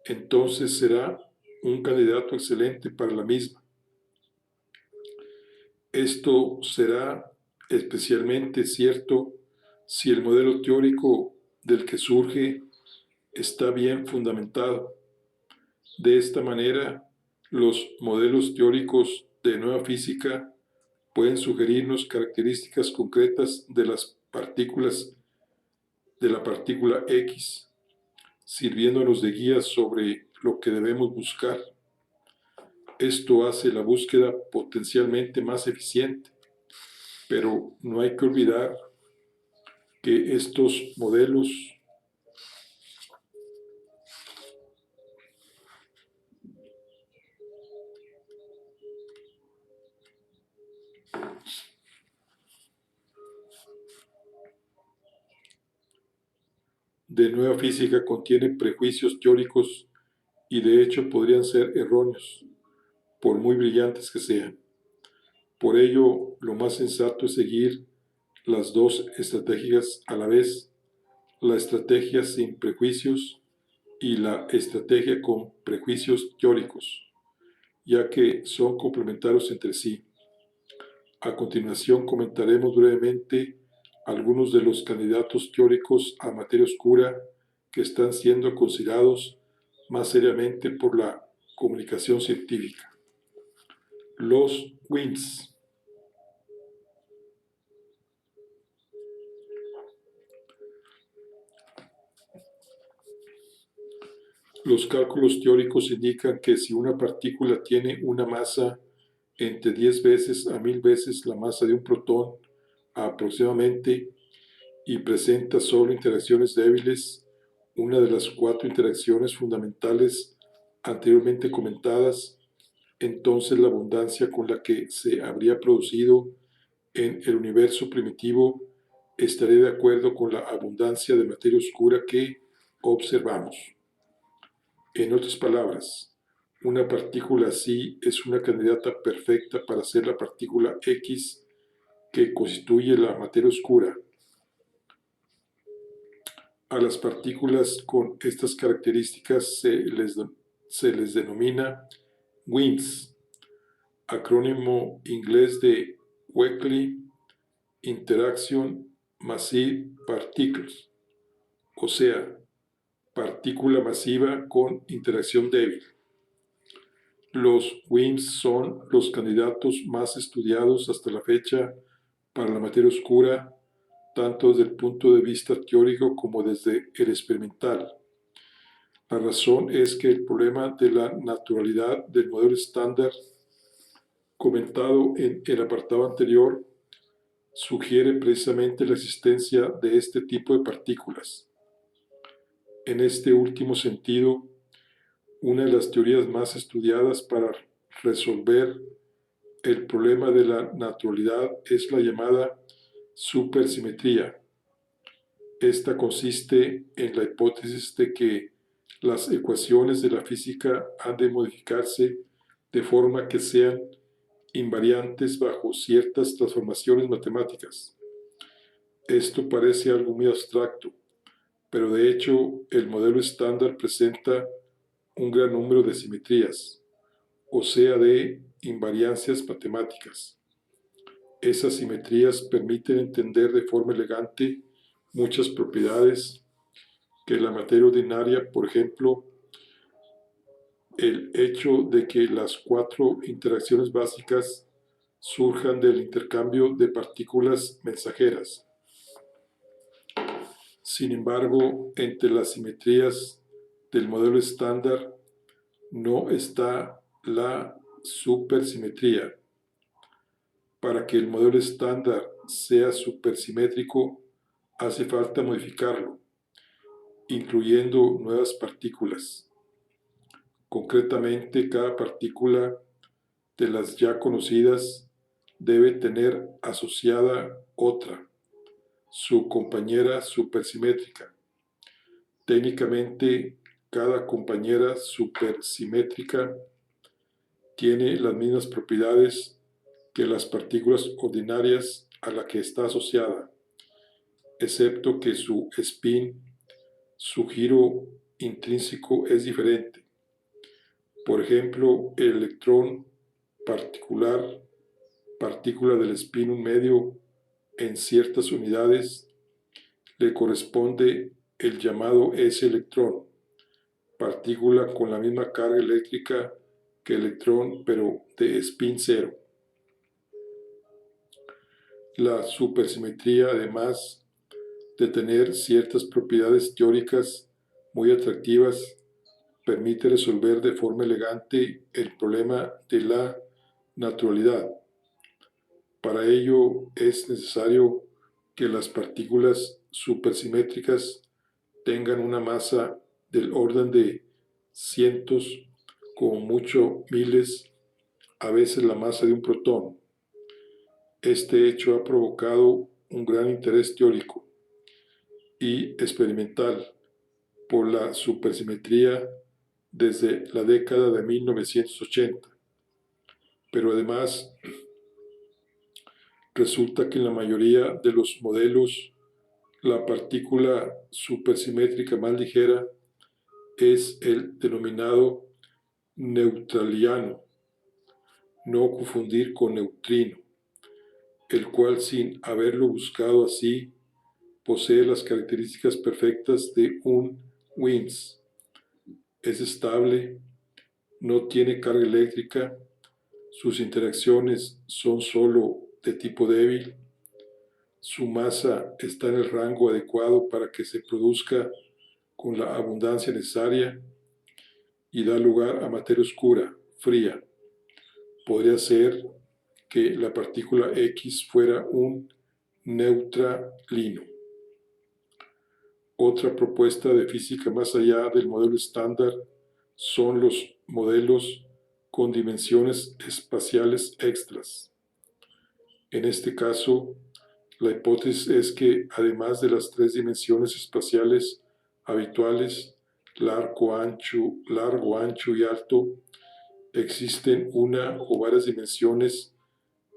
S1: entonces será un candidato excelente para la misma. Esto será especialmente cierto si el modelo teórico del que surge está bien fundamentado. De esta manera, los modelos teóricos de nueva física pueden sugerirnos características concretas de las partículas de la partícula X, sirviéndonos de guía sobre lo que debemos buscar. Esto hace la búsqueda potencialmente más eficiente, pero no hay que olvidar que estos modelos de nueva física contienen prejuicios teóricos y de hecho podrían ser erróneos, por muy brillantes que sean. Por ello, lo más sensato es seguir las dos estrategias a la vez, la estrategia sin prejuicios y la estrategia con prejuicios teóricos, ya que son complementarios entre sí. A continuación comentaremos brevemente algunos de los candidatos teóricos a materia oscura que están siendo considerados más seriamente por la comunicación científica. Los WIMPs. Los cálculos teóricos indican que si una partícula tiene una masa entre 10 veces a 1000 veces la masa de un protón aproximadamente y presenta solo interacciones débiles, una de las 4 interacciones fundamentales anteriormente comentadas, entonces la abundancia con la que se habría producido en el universo primitivo estaría de acuerdo con la abundancia de materia oscura que observamos. En otras palabras, una partícula así es una candidata perfecta para ser la partícula X que constituye la materia oscura. A las partículas con estas características se les denomina WIMPs, acrónimo inglés de Weakly Interaction Massive Particles, o sea, partícula masiva con interacción débil. Los WIMPs son los candidatos más estudiados hasta la fecha para la materia oscura, tanto desde el punto de vista teórico como desde el experimental. La razón es que el problema de la naturalidad del modelo estándar comentado en el apartado anterior sugiere precisamente la existencia de este tipo de partículas. En este último sentido, una de las teorías más estudiadas para resolver el problema de la naturalidad es la llamada supersimetría. Esta consiste en la hipótesis de que las ecuaciones de la física han de modificarse de forma que sean invariantes bajo ciertas transformaciones matemáticas. Esto parece algo muy abstracto, pero de hecho el modelo estándar presenta un gran número de simetrías, o sea, de invariancias matemáticas. Esas simetrías permiten entender de forma elegante muchas propiedades que la materia ordinaria, por ejemplo, el hecho de que las 4 interacciones básicas surjan del intercambio de partículas mensajeras. Sin embargo, entre las simetrías del modelo estándar no está la supersimetría. Para que el modelo estándar sea supersimétrico, hace falta modificarlo, incluyendo nuevas partículas. Concretamente, cada partícula de las ya conocidas debe tener asociada otra, su compañera supersimétrica. Técnicamente, cada compañera supersimétrica tiene las mismas propiedades que las partículas ordinarias a la que está asociada, excepto que su spin, su giro intrínseco es diferente. Por ejemplo, el electrón particular, partícula del spin 1 medio en ciertas unidades, le corresponde el llamado S-electrón, partícula con la misma carga eléctrica que el electrón, pero de spin 0. La supersimetría, además de tener ciertas propiedades teóricas muy atractivas, permite resolver de forma elegante el problema de la naturalidad. Para ello es necesario que las partículas supersimétricas tengan una masa del orden de cientos, como mucho miles, a veces la masa de un protón. Este hecho ha provocado un gran interés teórico y experimental por la supersimetría desde la década de 1980. Pero además, resulta que en la mayoría de los modelos, la partícula supersimétrica más ligera es el denominado neutraliano, no confundir con neutrino, el cual, sin haberlo buscado así, posee las características perfectas de un WIMPs. Es estable, no tiene carga eléctrica, sus interacciones son sólo de tipo débil, su masa está en el rango adecuado para que se produzca con la abundancia necesaria y da lugar a materia oscura, fría. Podría ser que la partícula X fuera un neutralino. Otra propuesta de física más allá del modelo estándar son los modelos con dimensiones espaciales extras. En este caso, la hipótesis es que, además de las 3 dimensiones espaciales habituales, largo, ancho y alto, existen una o varias dimensiones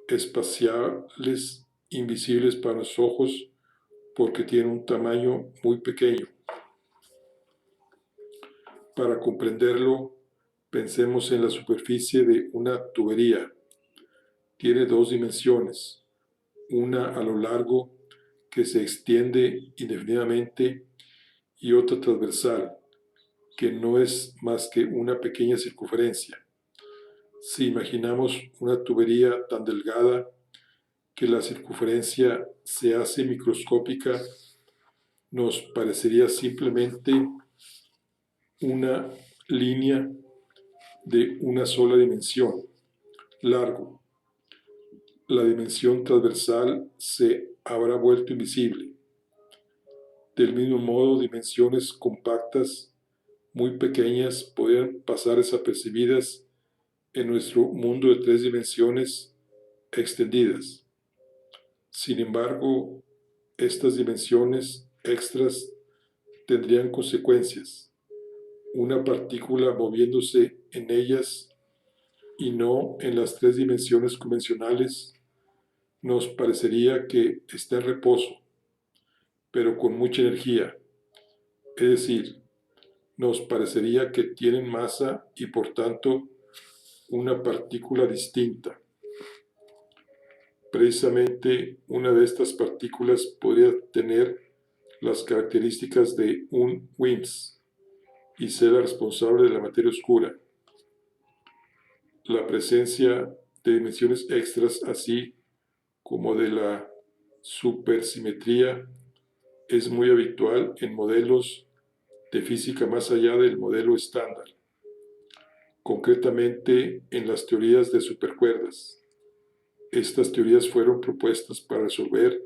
S1: espaciales invisibles para los ojos porque tienen un tamaño muy pequeño. Para comprenderlo, pensemos en la superficie de una tubería. Tiene dos dimensiones, una a lo largo que se extiende indefinidamente y otra transversal, que no es más que una pequeña circunferencia. Si imaginamos una tubería tan delgada que la circunferencia se hace microscópica, nos parecería simplemente una línea de una sola dimensión, largo. La dimensión transversal se habrá vuelto invisible. Del mismo modo, dimensiones compactas, muy pequeñas, podrían pasar desapercibidas en nuestro mundo de 3 dimensiones extendidas. Sin embargo, estas dimensiones extras tendrían consecuencias. Una partícula moviéndose en ellas y no en las 3 dimensiones convencionales nos parecería que está en reposo, pero con mucha energía. Es decir, nos parecería que tienen masa y por tanto una partícula distinta. Precisamente una de estas partículas podría tener las características de un WIMPs y ser la responsable de la materia oscura. La presencia de dimensiones extras, así como de la supersimetría, es muy habitual en modelos de física más allá del modelo estándar, concretamente en las teorías de supercuerdas. Estas teorías fueron propuestas para resolver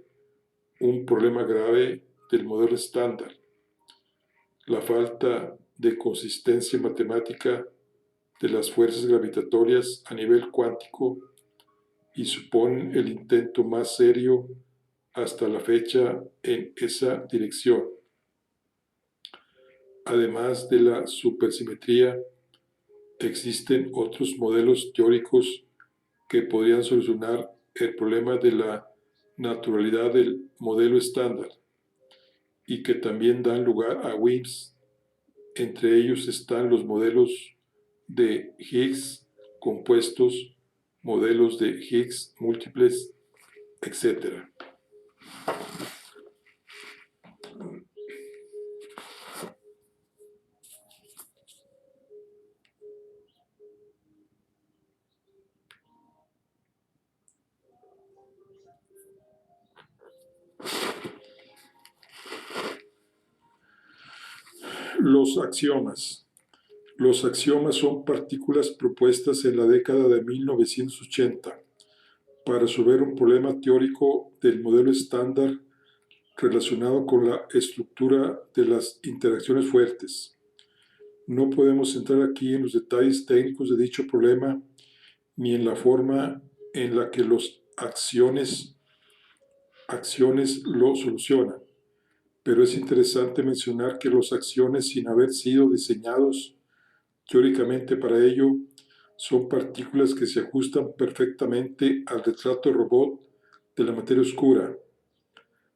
S1: un problema grave del modelo estándar, la falta de consistencia matemática de las fuerzas gravitatorias a nivel cuántico, y suponen el intento más serio hasta la fecha en esa dirección. Además de la supersimetría, existen otros modelos teóricos que podrían solucionar el problema de la naturalidad del modelo estándar y que también dan lugar a WIMPs. Entre ellos están los modelos de Higgs compuestos, modelos de Higgs múltiples, etc. Los axiomas. Los axiomas son partículas propuestas en la década de 1980 para resolver un problema teórico del modelo estándar relacionado con la estructura de las interacciones fuertes. No podemos entrar aquí en los detalles técnicos de dicho problema ni en la forma en la que los acciones lo solucionan, pero es interesante mencionar que los acciones, sin haber sido diseñados teóricamente para ello, son partículas que se ajustan perfectamente al retrato robot de la materia oscura.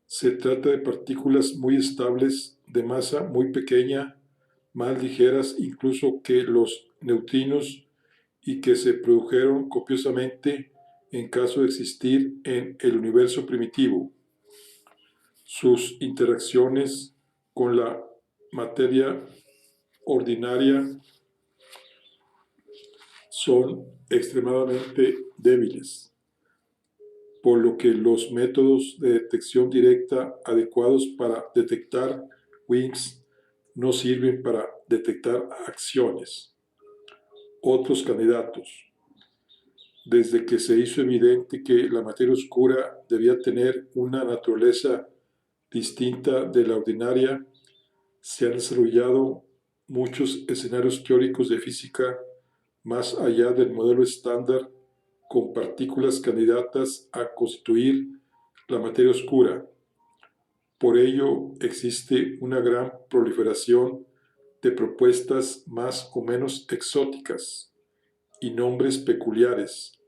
S1: Se trata de partículas muy estables, de masa muy pequeña, más ligeras incluso que los neutrinos y que se produjeron copiosamente en caso de existir en el universo primitivo. Sus interacciones con la materia ordinaria son extremadamente débiles, por lo que los métodos de detección directa adecuados para detectar WIMPs no sirven para detectar acciones. Otros candidatos. Desde que se hizo evidente que la materia oscura debía tener una naturaleza distinta de la ordinaria, se han desarrollado muchos escenarios teóricos de física más allá del modelo estándar con partículas candidatas a constituir la materia oscura. Por ello, existe una gran proliferación de propuestas más o menos exóticas y nombres peculiares,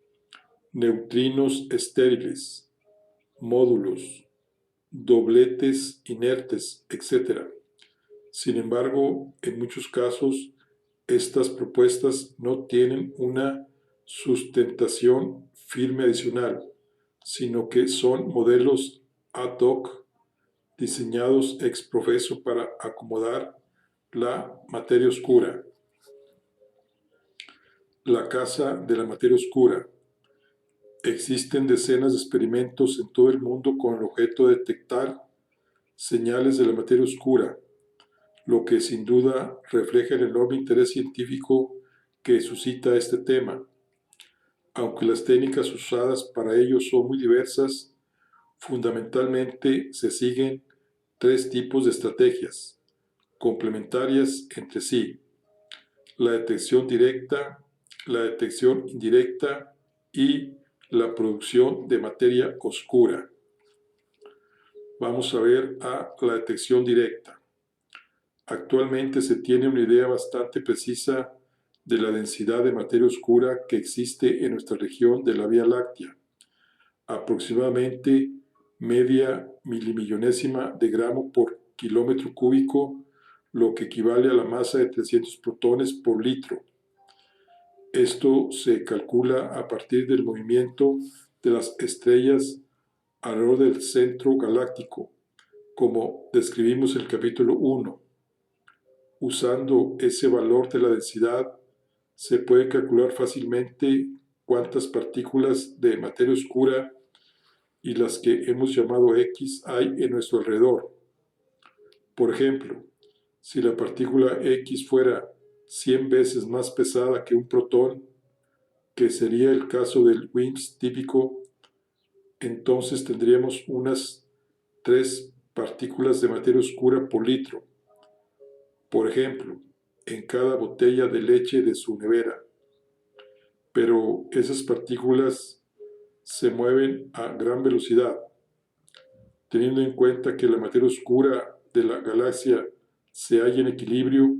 S1: neutrinos estériles, módulos, dobletes inertes, etc. Sin embargo, en muchos casos, estas propuestas no tienen una sustentación firme adicional, sino que son modelos ad hoc diseñados ex professo para acomodar la materia oscura. La casa de la materia oscura. Existen decenas de experimentos en todo el mundo con el objeto de detectar señales de la materia oscura, lo que sin duda refleja el enorme interés científico que suscita este tema. Aunque las técnicas usadas para ello son muy diversas, fundamentalmente se siguen tres tipos de estrategias, complementarias entre sí: la detección directa, la detección indirecta y la producción de materia oscura. Vamos a ver a la detección directa. Actualmente se tiene una idea bastante precisa de la densidad de materia oscura que existe en nuestra región de la Vía Láctea, aproximadamente media milimillonésima de gramo por kilómetro cúbico, lo que equivale a la masa de 300 protones por litro. Esto se calcula a partir del movimiento de las estrellas alrededor del centro galáctico, como describimos en el capítulo 1. Usando ese valor de la densidad, se puede calcular fácilmente cuántas partículas de materia oscura y las que hemos llamado X hay en nuestro alrededor. Por ejemplo, si la partícula X fuera 100 veces más pesada que un protón, que sería el caso del WIMPs típico, entonces tendríamos unas 3 partículas de materia oscura por litro, por ejemplo, en cada botella de leche de su nevera. Pero esas partículas se mueven a gran velocidad. Teniendo en cuenta que la materia oscura de la galaxia se halla en equilibrio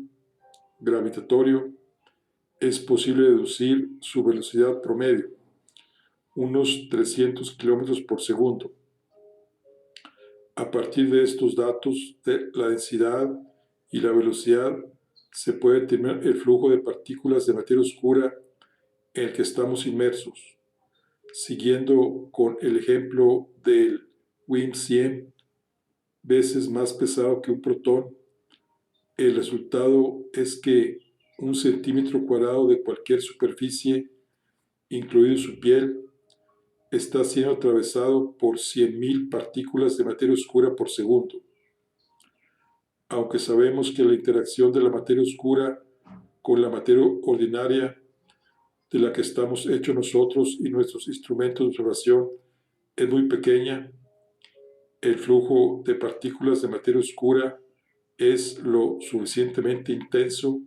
S1: gravitatorio, es posible deducir su velocidad promedio, unos 300 kilómetros por segundo. A partir de estos datos de la densidad y la velocidad, se puede determinar el flujo de partículas de materia oscura en el que estamos inmersos. Siguiendo con el ejemplo del WIMP 100 veces más pesado que un protón, el resultado es que 1 centímetro cuadrado de cualquier superficie, incluido su piel, está siendo atravesado por 100.000 partículas de materia oscura por segundo. Aunque sabemos que la interacción de la materia oscura con la materia ordinaria de la que estamos hechos nosotros y nuestros instrumentos de observación es muy pequeña, el flujo de partículas de materia oscura es lo suficientemente intenso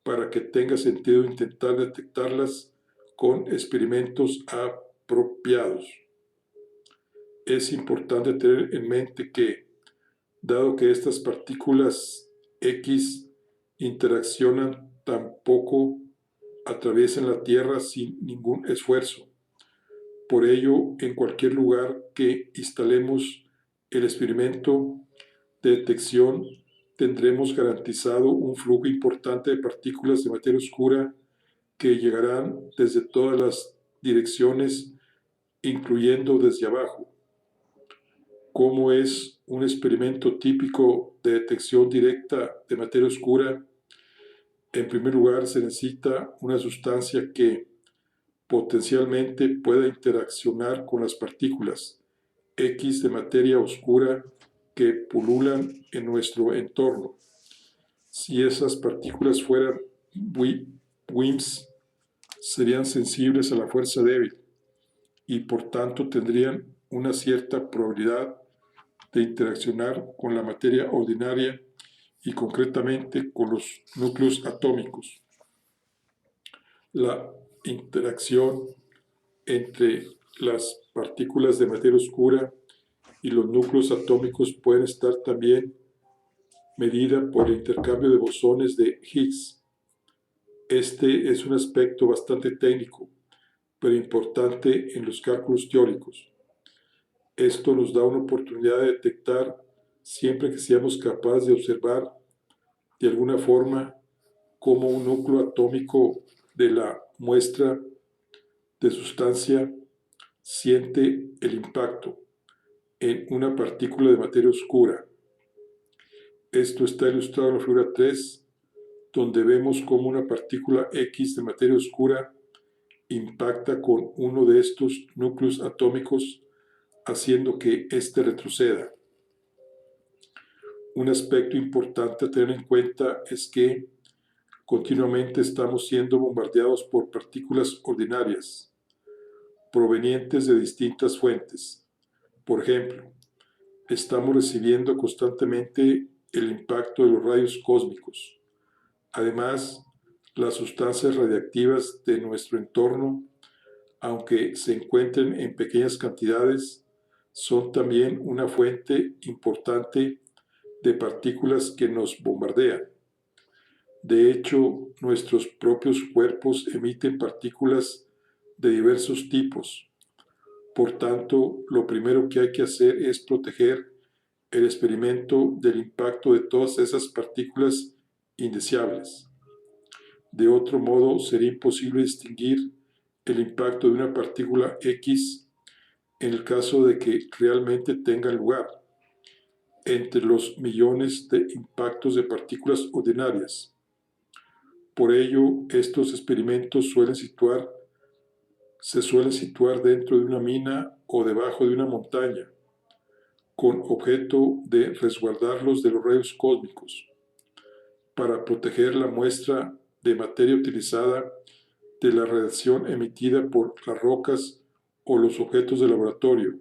S1: para que tenga sentido intentar detectarlas con experimentos apropiados. Es importante tener en mente que, dado que estas partículas X interaccionan tan poco, atraviesan la Tierra sin ningún esfuerzo. Por ello, en cualquier lugar que instalemos el experimento de detección, tendremos garantizado un flujo importante de partículas de materia oscura que llegarán desde todas las direcciones, incluyendo desde abajo. ¿Cómo es un experimento típico de detección directa de materia oscura? En primer lugar, se necesita una sustancia que potencialmente pueda interaccionar con las partículas X de materia oscura que pululan en nuestro entorno. Si esas partículas fueran WIMPs, serían sensibles a la fuerza débil y por tanto tendrían una cierta probabilidad de interaccionar con la materia ordinaria y concretamente con los núcleos atómicos. La interacción entre las partículas de materia oscura y los núcleos atómicos pueden estar también medida por el intercambio de bosones de Higgs. Este es un aspecto bastante técnico, pero importante en los cálculos teóricos. Esto nos da una oportunidad de detectar, siempre que seamos capaces de observar de alguna forma, cómo un núcleo atómico de la muestra de sustancia siente el impacto en una partícula de materia oscura. Esto está ilustrado en la figura 3, donde vemos cómo una partícula X de materia oscura impacta con uno de estos núcleos atómicos, haciendo que éste retroceda. Un aspecto importante a tener en cuenta es que continuamente estamos siendo bombardeados por partículas ordinarias, provenientes de distintas fuentes. Por ejemplo, estamos recibiendo constantemente el impacto de los rayos cósmicos. Además, las sustancias radiactivas de nuestro entorno, aunque se encuentren en pequeñas cantidades, son también una fuente importante de partículas que nos bombardean. De hecho, nuestros propios cuerpos emiten partículas de diversos tipos. Por tanto, lo primero que hay que hacer es proteger el experimento del impacto de todas esas partículas indeseables. De otro modo, sería imposible distinguir el impacto de una partícula X en el caso de que realmente tenga lugar entre los millones de impactos de partículas ordinarias. Por ello, estos experimentos se suelen situar dentro de una mina o debajo de una montaña, con objeto de resguardarlos de los rayos cósmicos, para proteger la muestra de materia utilizada de la radiación emitida por las rocas o los objetos de laboratorio.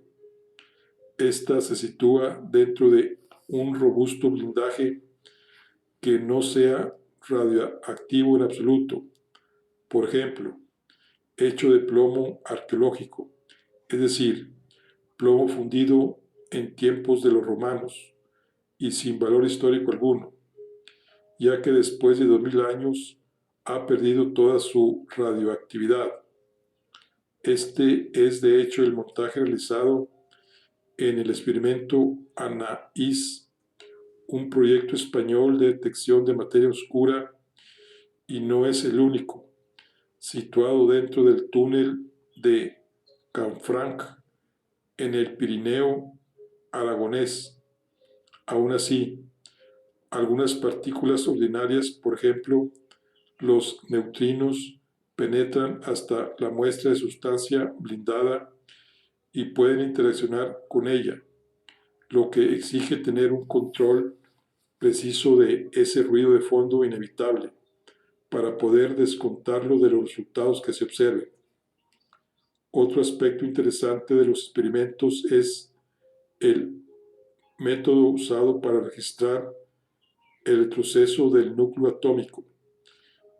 S1: Esta se sitúa dentro de un robusto blindaje que no sea radioactivo en absoluto, por ejemplo, hecho de plomo arqueológico, es decir, plomo fundido en tiempos de los romanos y sin valor histórico alguno, ya que después de 2000 años ha perdido toda su radioactividad. Este es de hecho el montaje realizado en el experimento ANAIS, un proyecto español de detección de materia oscura, y no es el único, situado dentro del túnel de Canfranc en el Pirineo aragonés. Aún así, algunas partículas ordinarias, por ejemplo, los neutrinos, penetran hasta la muestra de sustancia blindada y pueden interaccionar con ella, lo que exige tener un control preciso de ese ruido de fondo inevitable para poder descontarlo de los resultados que se observen. Otro aspecto interesante de los experimentos es el método usado para registrar el retroceso del núcleo atómico,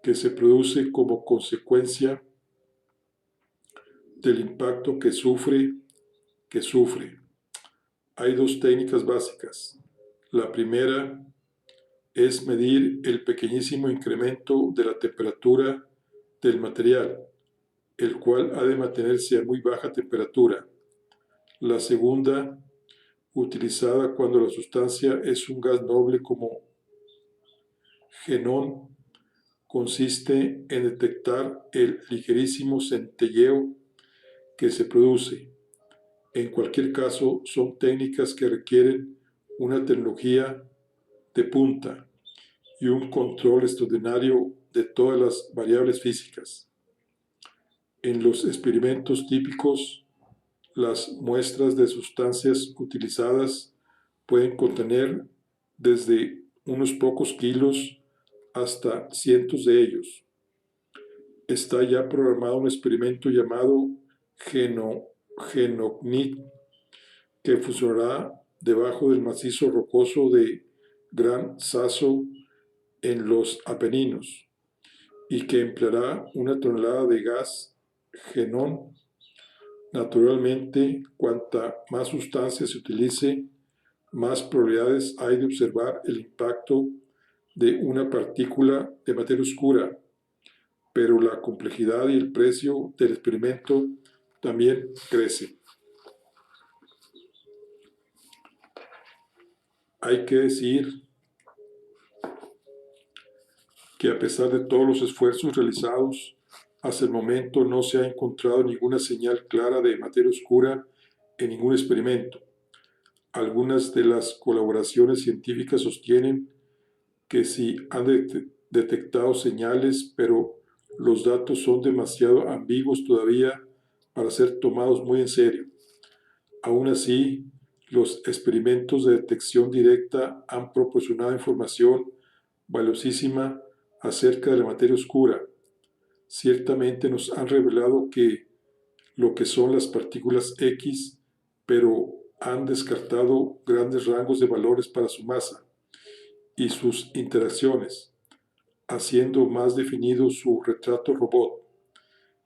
S1: que se produce como consecuencia del impacto que sufre. Hay dos técnicas básicas. La primera es medir el pequeñísimo incremento de la temperatura del material, el cual ha de mantenerse a muy baja temperatura. La segunda, utilizada cuando la sustancia es un gas noble como xenón, consiste en detectar el ligerísimo centelleo que se produce. En cualquier caso, son técnicas que requieren una tecnología de punta y un control extraordinario de todas las variables físicas. En los experimentos típicos, las muestras de sustancias utilizadas pueden contener desde unos pocos kilos hasta cientos de ellos. Está ya programado un experimento llamado GENOCNIC, que funcionará debajo del macizo rocoso de Gran Sasso en los Apeninos y que empleará una tonelada de gas xenón. Naturalmente, cuanta más sustancia se utilice, más probabilidades hay de observar el impacto de una partícula de materia oscura, pero la complejidad y el precio del experimento también crece. Hay que decir que a pesar de todos los esfuerzos realizados, hasta el momento no se ha encontrado ninguna señal clara de materia oscura en ningún experimento. Algunas de las colaboraciones científicas sostienen que sí han detectado señales, pero los datos son demasiado ambiguos todavía para ser tomados muy en serio. Aún así, los experimentos de detección directa han proporcionado información valiosísima acerca de la materia oscura. Ciertamente nos han revelado lo que son las partículas X, pero han descartado grandes rangos de valores para su masa y sus interacciones, haciendo más definido su retrato robot.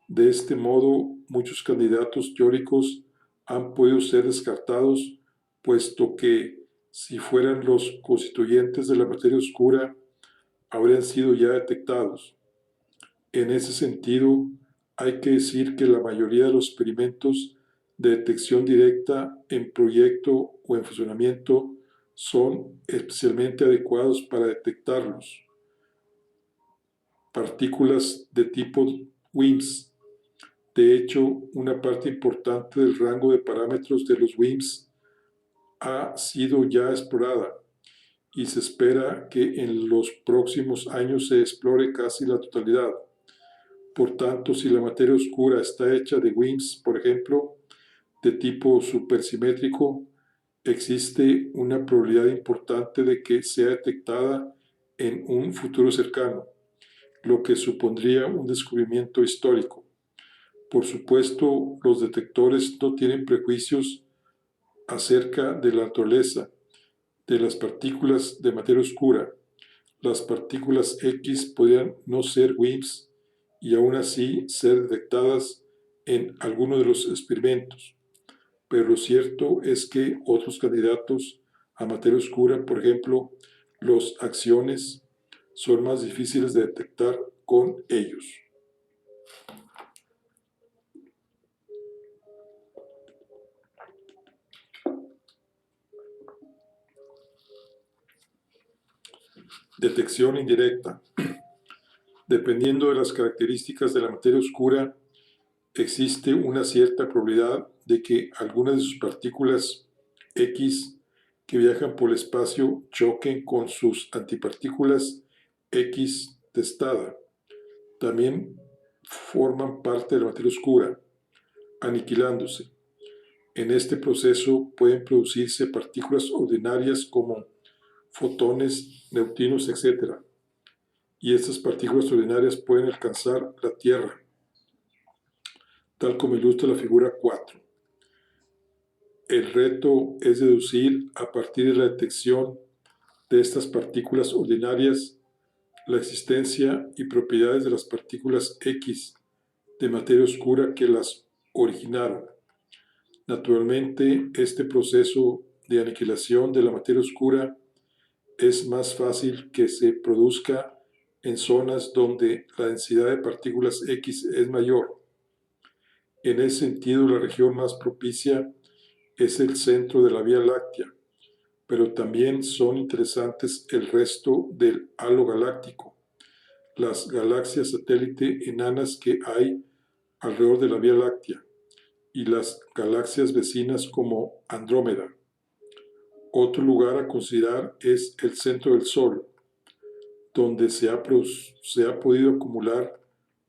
S1: De este modo, muchos candidatos teóricos han podido ser descartados, puesto que si fueran los constituyentes de la materia oscura, habrían sido ya detectados. En ese sentido, hay que decir que la mayoría de los experimentos de detección directa en proyecto o en funcionamiento son especialmente adecuados para detectarlos. Partículas de tipo WIMPs. De hecho, una parte importante del rango de parámetros de los WIMPs ha sido ya explorada y se espera que en los próximos años se explore casi la totalidad. Por tanto, si la materia oscura está hecha de WIMPs, por ejemplo, de tipo supersimétrico, existe una probabilidad importante de que sea detectada en un futuro cercano, lo que supondría un descubrimiento histórico. Por supuesto, los detectores no tienen prejuicios acerca de la naturaleza de las partículas de materia oscura. Las partículas X podrían no ser WIMPs y aún así ser detectadas en alguno de los experimentos. Pero lo cierto es que otros candidatos a materia oscura, por ejemplo, los axiones, son más difíciles de detectar con ellos. Detección indirecta. Dependiendo de las características de la materia oscura, existe una cierta probabilidad de que algunas de sus partículas X que viajan por el espacio choquen con sus antipartículas X testada. También forman parte de la materia oscura, aniquilándose. En este proceso pueden producirse partículas ordinarias como fotones, neutrinos, etc. Y estas partículas ordinarias pueden alcanzar la Tierra, tal como ilustra la figura 4. El reto es deducir, a partir de la detección de estas partículas ordinarias, la existencia y propiedades de las partículas X de materia oscura que las originaron. Naturalmente, este proceso de aniquilación de la materia oscura es más fácil que se produzca en zonas donde la densidad de partículas X es mayor. En ese sentido, la región más propicia es el centro de la Vía Láctea, pero también son interesantes el resto del halo galáctico, las galaxias satélite enanas que hay alrededor de la Vía Láctea y las galaxias vecinas como Andrómeda. Otro lugar a considerar es el centro del Sol, donde se ha podido acumular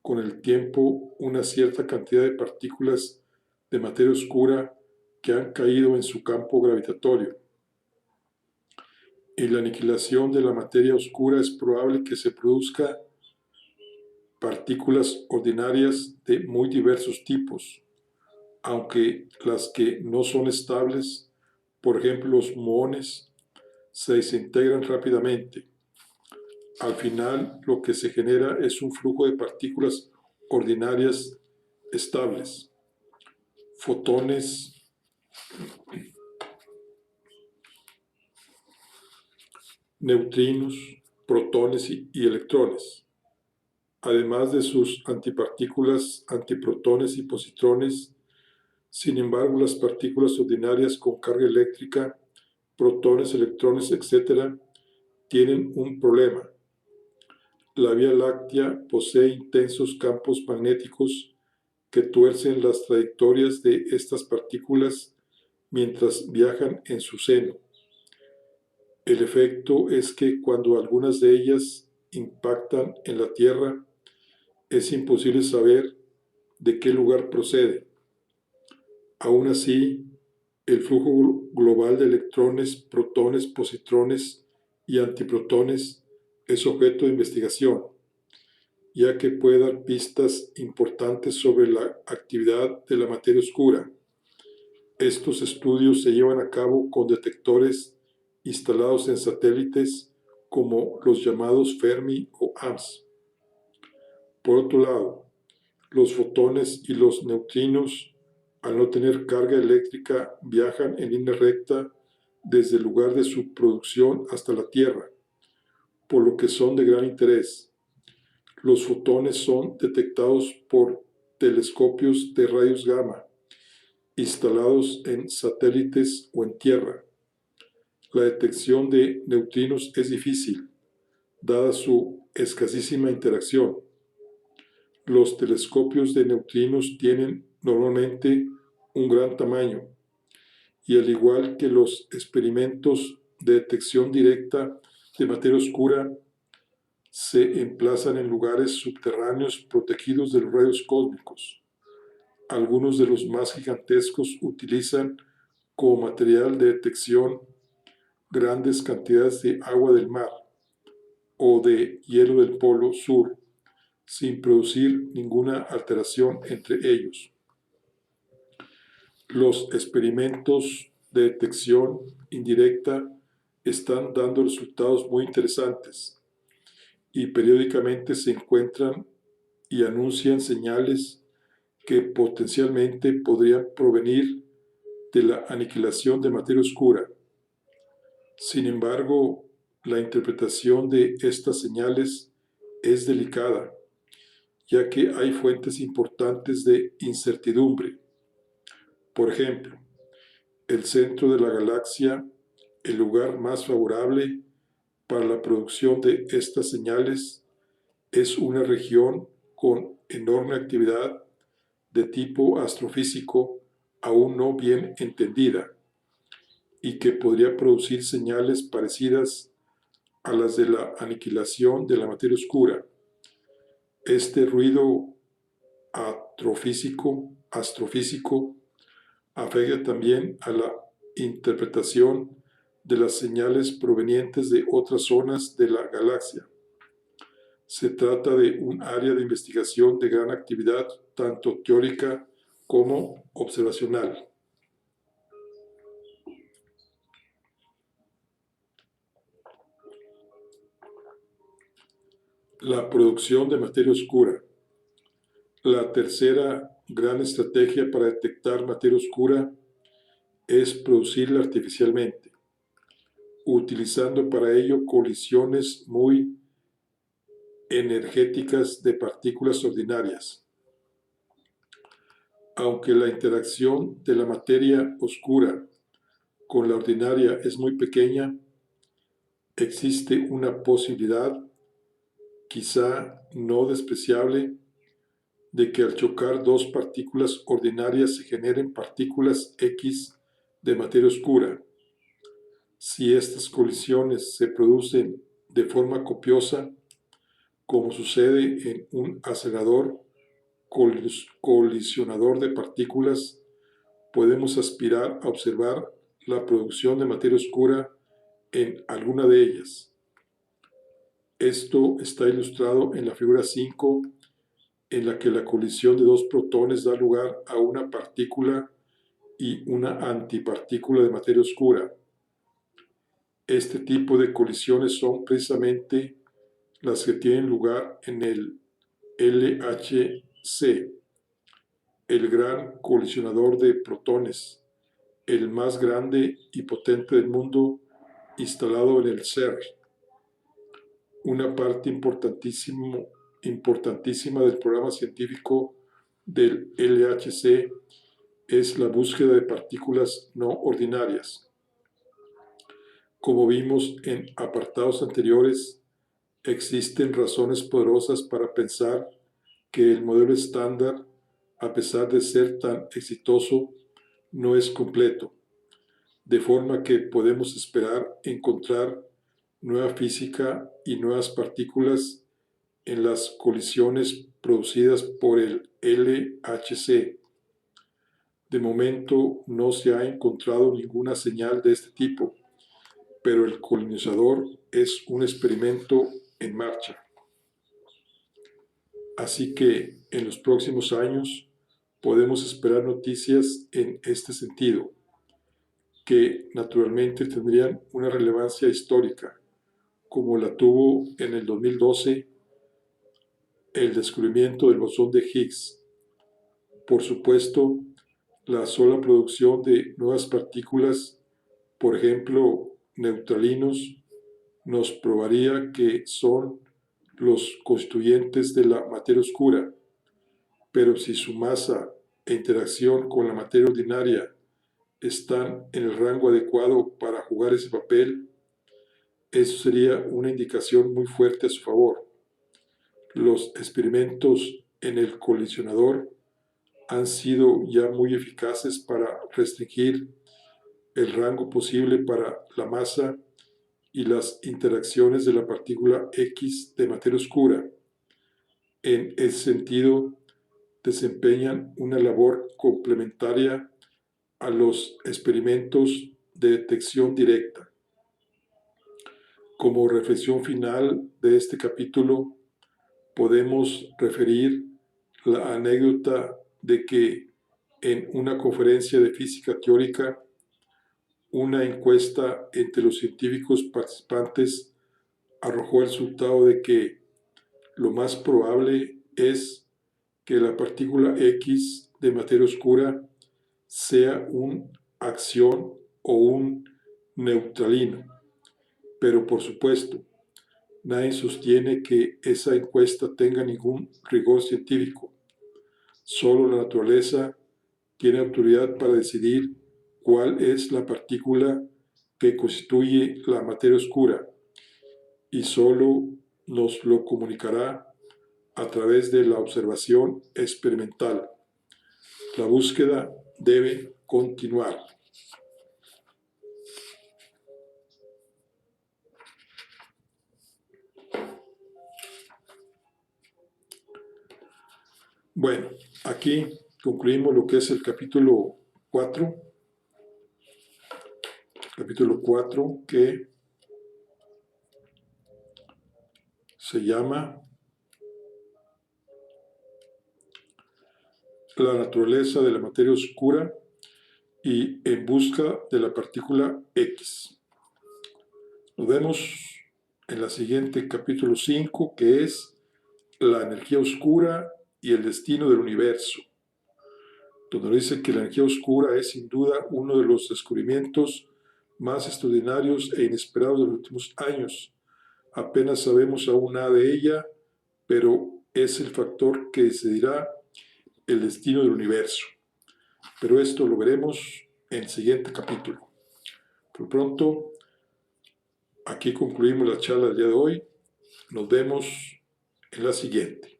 S1: con el tiempo una cierta cantidad de partículas de materia oscura que han caído en su campo gravitatorio. En la aniquilación de la materia oscura es probable que se produzca partículas ordinarias de muy diversos tipos, aunque las que no son estables, por ejemplo los muones, se desintegran rápidamente. Al final, lo que se genera es un flujo de partículas ordinarias estables, fotones, neutrinos, protones y electrones. además de sus antipartículas, antiprotones y positrones. Sin embargo, las partículas ordinarias con carga eléctrica, protones, electrones, etc., tienen un problema. La Vía Láctea posee intensos campos magnéticos que tuercen las trayectorias de estas partículas mientras viajan en su seno. El efecto es que cuando algunas de ellas impactan en la Tierra, es imposible saber de qué lugar procede. Aún así, el flujo global de electrones, protones, positrones y antiprotones es objeto de investigación, ya que puede dar pistas importantes sobre la actividad de la materia oscura. Estos estudios se llevan a cabo con detectores instalados en satélites como los llamados Fermi o AMS. Por otro lado, los fotones y los neutrinos, al no tener carga eléctrica, viajan en línea recta desde el lugar de su producción hasta la Tierra, por lo que son de gran interés. Los fotones son detectados por telescopios de rayos gamma, instalados en satélites o en tierra. La detección de neutrinos es difícil, dada su escasísima interacción. Los telescopios de neutrinos tienen normalmente un gran tamaño y, al igual que los experimentos de detección directa de materia oscura, se emplazan en lugares subterráneos protegidos de los rayos cósmicos. Algunos de los más gigantescos utilizan como material de detección grandes cantidades de agua del mar o de hielo del Polo Sur, sin producir ninguna alteración entre ellos. Los experimentos de detección indirecta están dando resultados muy interesantes y periódicamente se encuentran y anuncian señales que potencialmente podrían provenir de la aniquilación de materia oscura. Sin embargo, la interpretación de estas señales es delicada, ya que hay fuentes importantes de incertidumbre. Por ejemplo, el centro de la galaxia, el lugar más favorable para la producción de estas señales, es una región con enorme actividad de tipo astrofísico aún no bien entendida y que podría producir señales parecidas a las de la aniquilación de la materia oscura. Este ruido astrofísico afecta también a la interpretación de las señales provenientes de otras zonas de la galaxia. Se trata de un área de investigación de gran actividad, tanto teórica como observacional. La producción de materia oscura. La tercera gran estrategia para detectar materia oscura es producirla artificialmente, utilizando para ello colisiones muy energéticas de partículas ordinarias. Aunque la interacción de la materia oscura con la ordinaria es muy pequeña, existe una posibilidad, quizá no despreciable, de que al chocar dos partículas ordinarias se generen partículas X de materia oscura. Si estas colisiones se producen de forma copiosa, como sucede en un acelerador colisionador de partículas, podemos aspirar a observar la producción de materia oscura en alguna de ellas. Esto está ilustrado en la figura 5, en la que la colisión de dos protones da lugar a una partícula y una antipartícula de materia oscura. Este tipo de colisiones son precisamente las que tienen lugar en el LHC, el gran colisionador de protones, el más grande y potente del mundo, instalado en el CERN. Una parte importantísima importantísima del programa científico del LHC es la búsqueda de partículas no ordinarias. Como vimos en apartados anteriores, existen razones poderosas para pensar que el modelo estándar, a pesar de ser tan exitoso, no es completo, de forma que podemos esperar encontrar nueva física y nuevas partículas en las colisiones producidas por el LHC. De momento no se ha encontrado ninguna señal de este tipo, pero el colonizador es un experimento en marcha. Así que en los próximos años podemos esperar noticias en este sentido, que naturalmente tendrían una relevancia histórica, como la tuvo en el 2012 el descubrimiento del bosón de Higgs. Por supuesto, la sola producción de nuevas partículas, por ejemplo, neutralinos, nos probaría que son los constituyentes de la materia oscura, pero si su masa e interacción con la materia ordinaria están en el rango adecuado para jugar ese papel, eso sería una indicación muy fuerte a su favor. Los experimentos en el colisionador han sido ya muy eficaces para restringir el rango posible para la masa y las interacciones de la partícula X de materia oscura. En ese sentido, desempeñan una labor complementaria a los experimentos de detección directa. Como reflexión final de este capítulo, podemos referir la anécdota de que en una conferencia de física teórica, una encuesta entre los científicos participantes arrojó el resultado de que lo más probable es que la partícula X de materia oscura sea un axión o un neutralino. Pero por supuesto, nadie sostiene que esa encuesta tenga ningún rigor científico. Solo la naturaleza tiene autoridad para decidir cuál es la partícula que constituye la materia oscura y solo nos lo comunicará a través de la observación experimental. La búsqueda debe continuar. Bueno, aquí concluimos lo que es el capítulo 4. Capítulo 4 que se llama La naturaleza de la materia oscura y en busca de la partícula X. Nos vemos en la siguiente capítulo 5, que es la energía oscura y el destino del universo, donde dice que la energía oscura es sin duda uno de los descubrimientos más extraordinarios e inesperados de los últimos años. Apenas sabemos aún nada de ella, pero es el factor que decidirá el destino del universo. Pero esto lo veremos en el siguiente capítulo. Por pronto, aquí concluimos la charla del día de hoy. Nos vemos en la siguiente.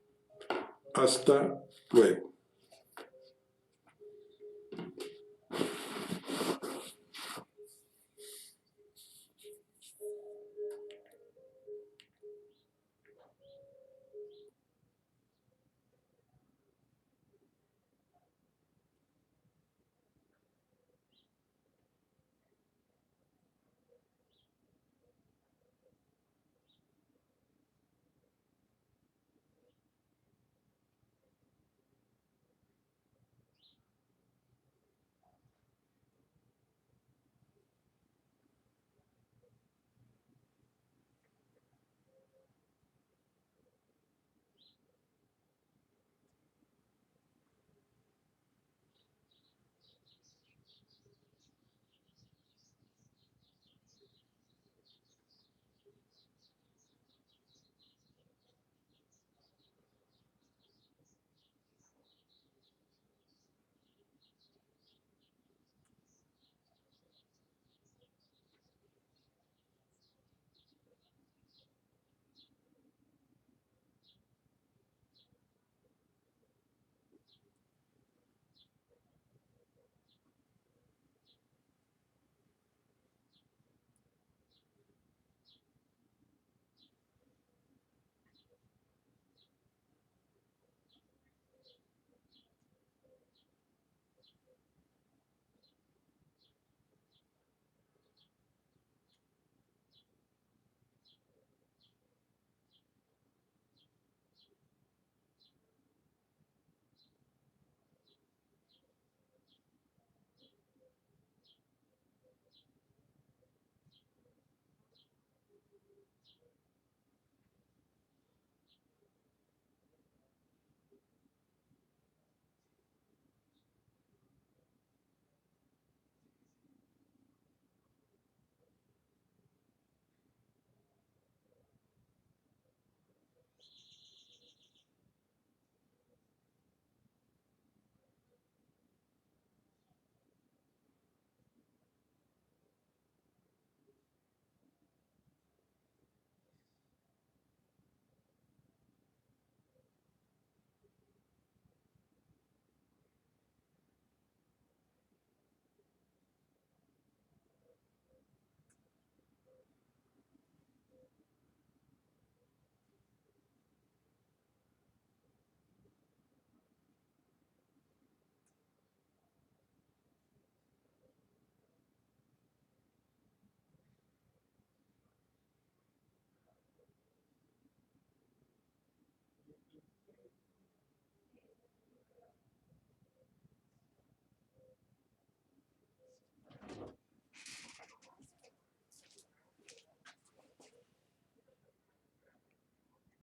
S1: Hasta luego.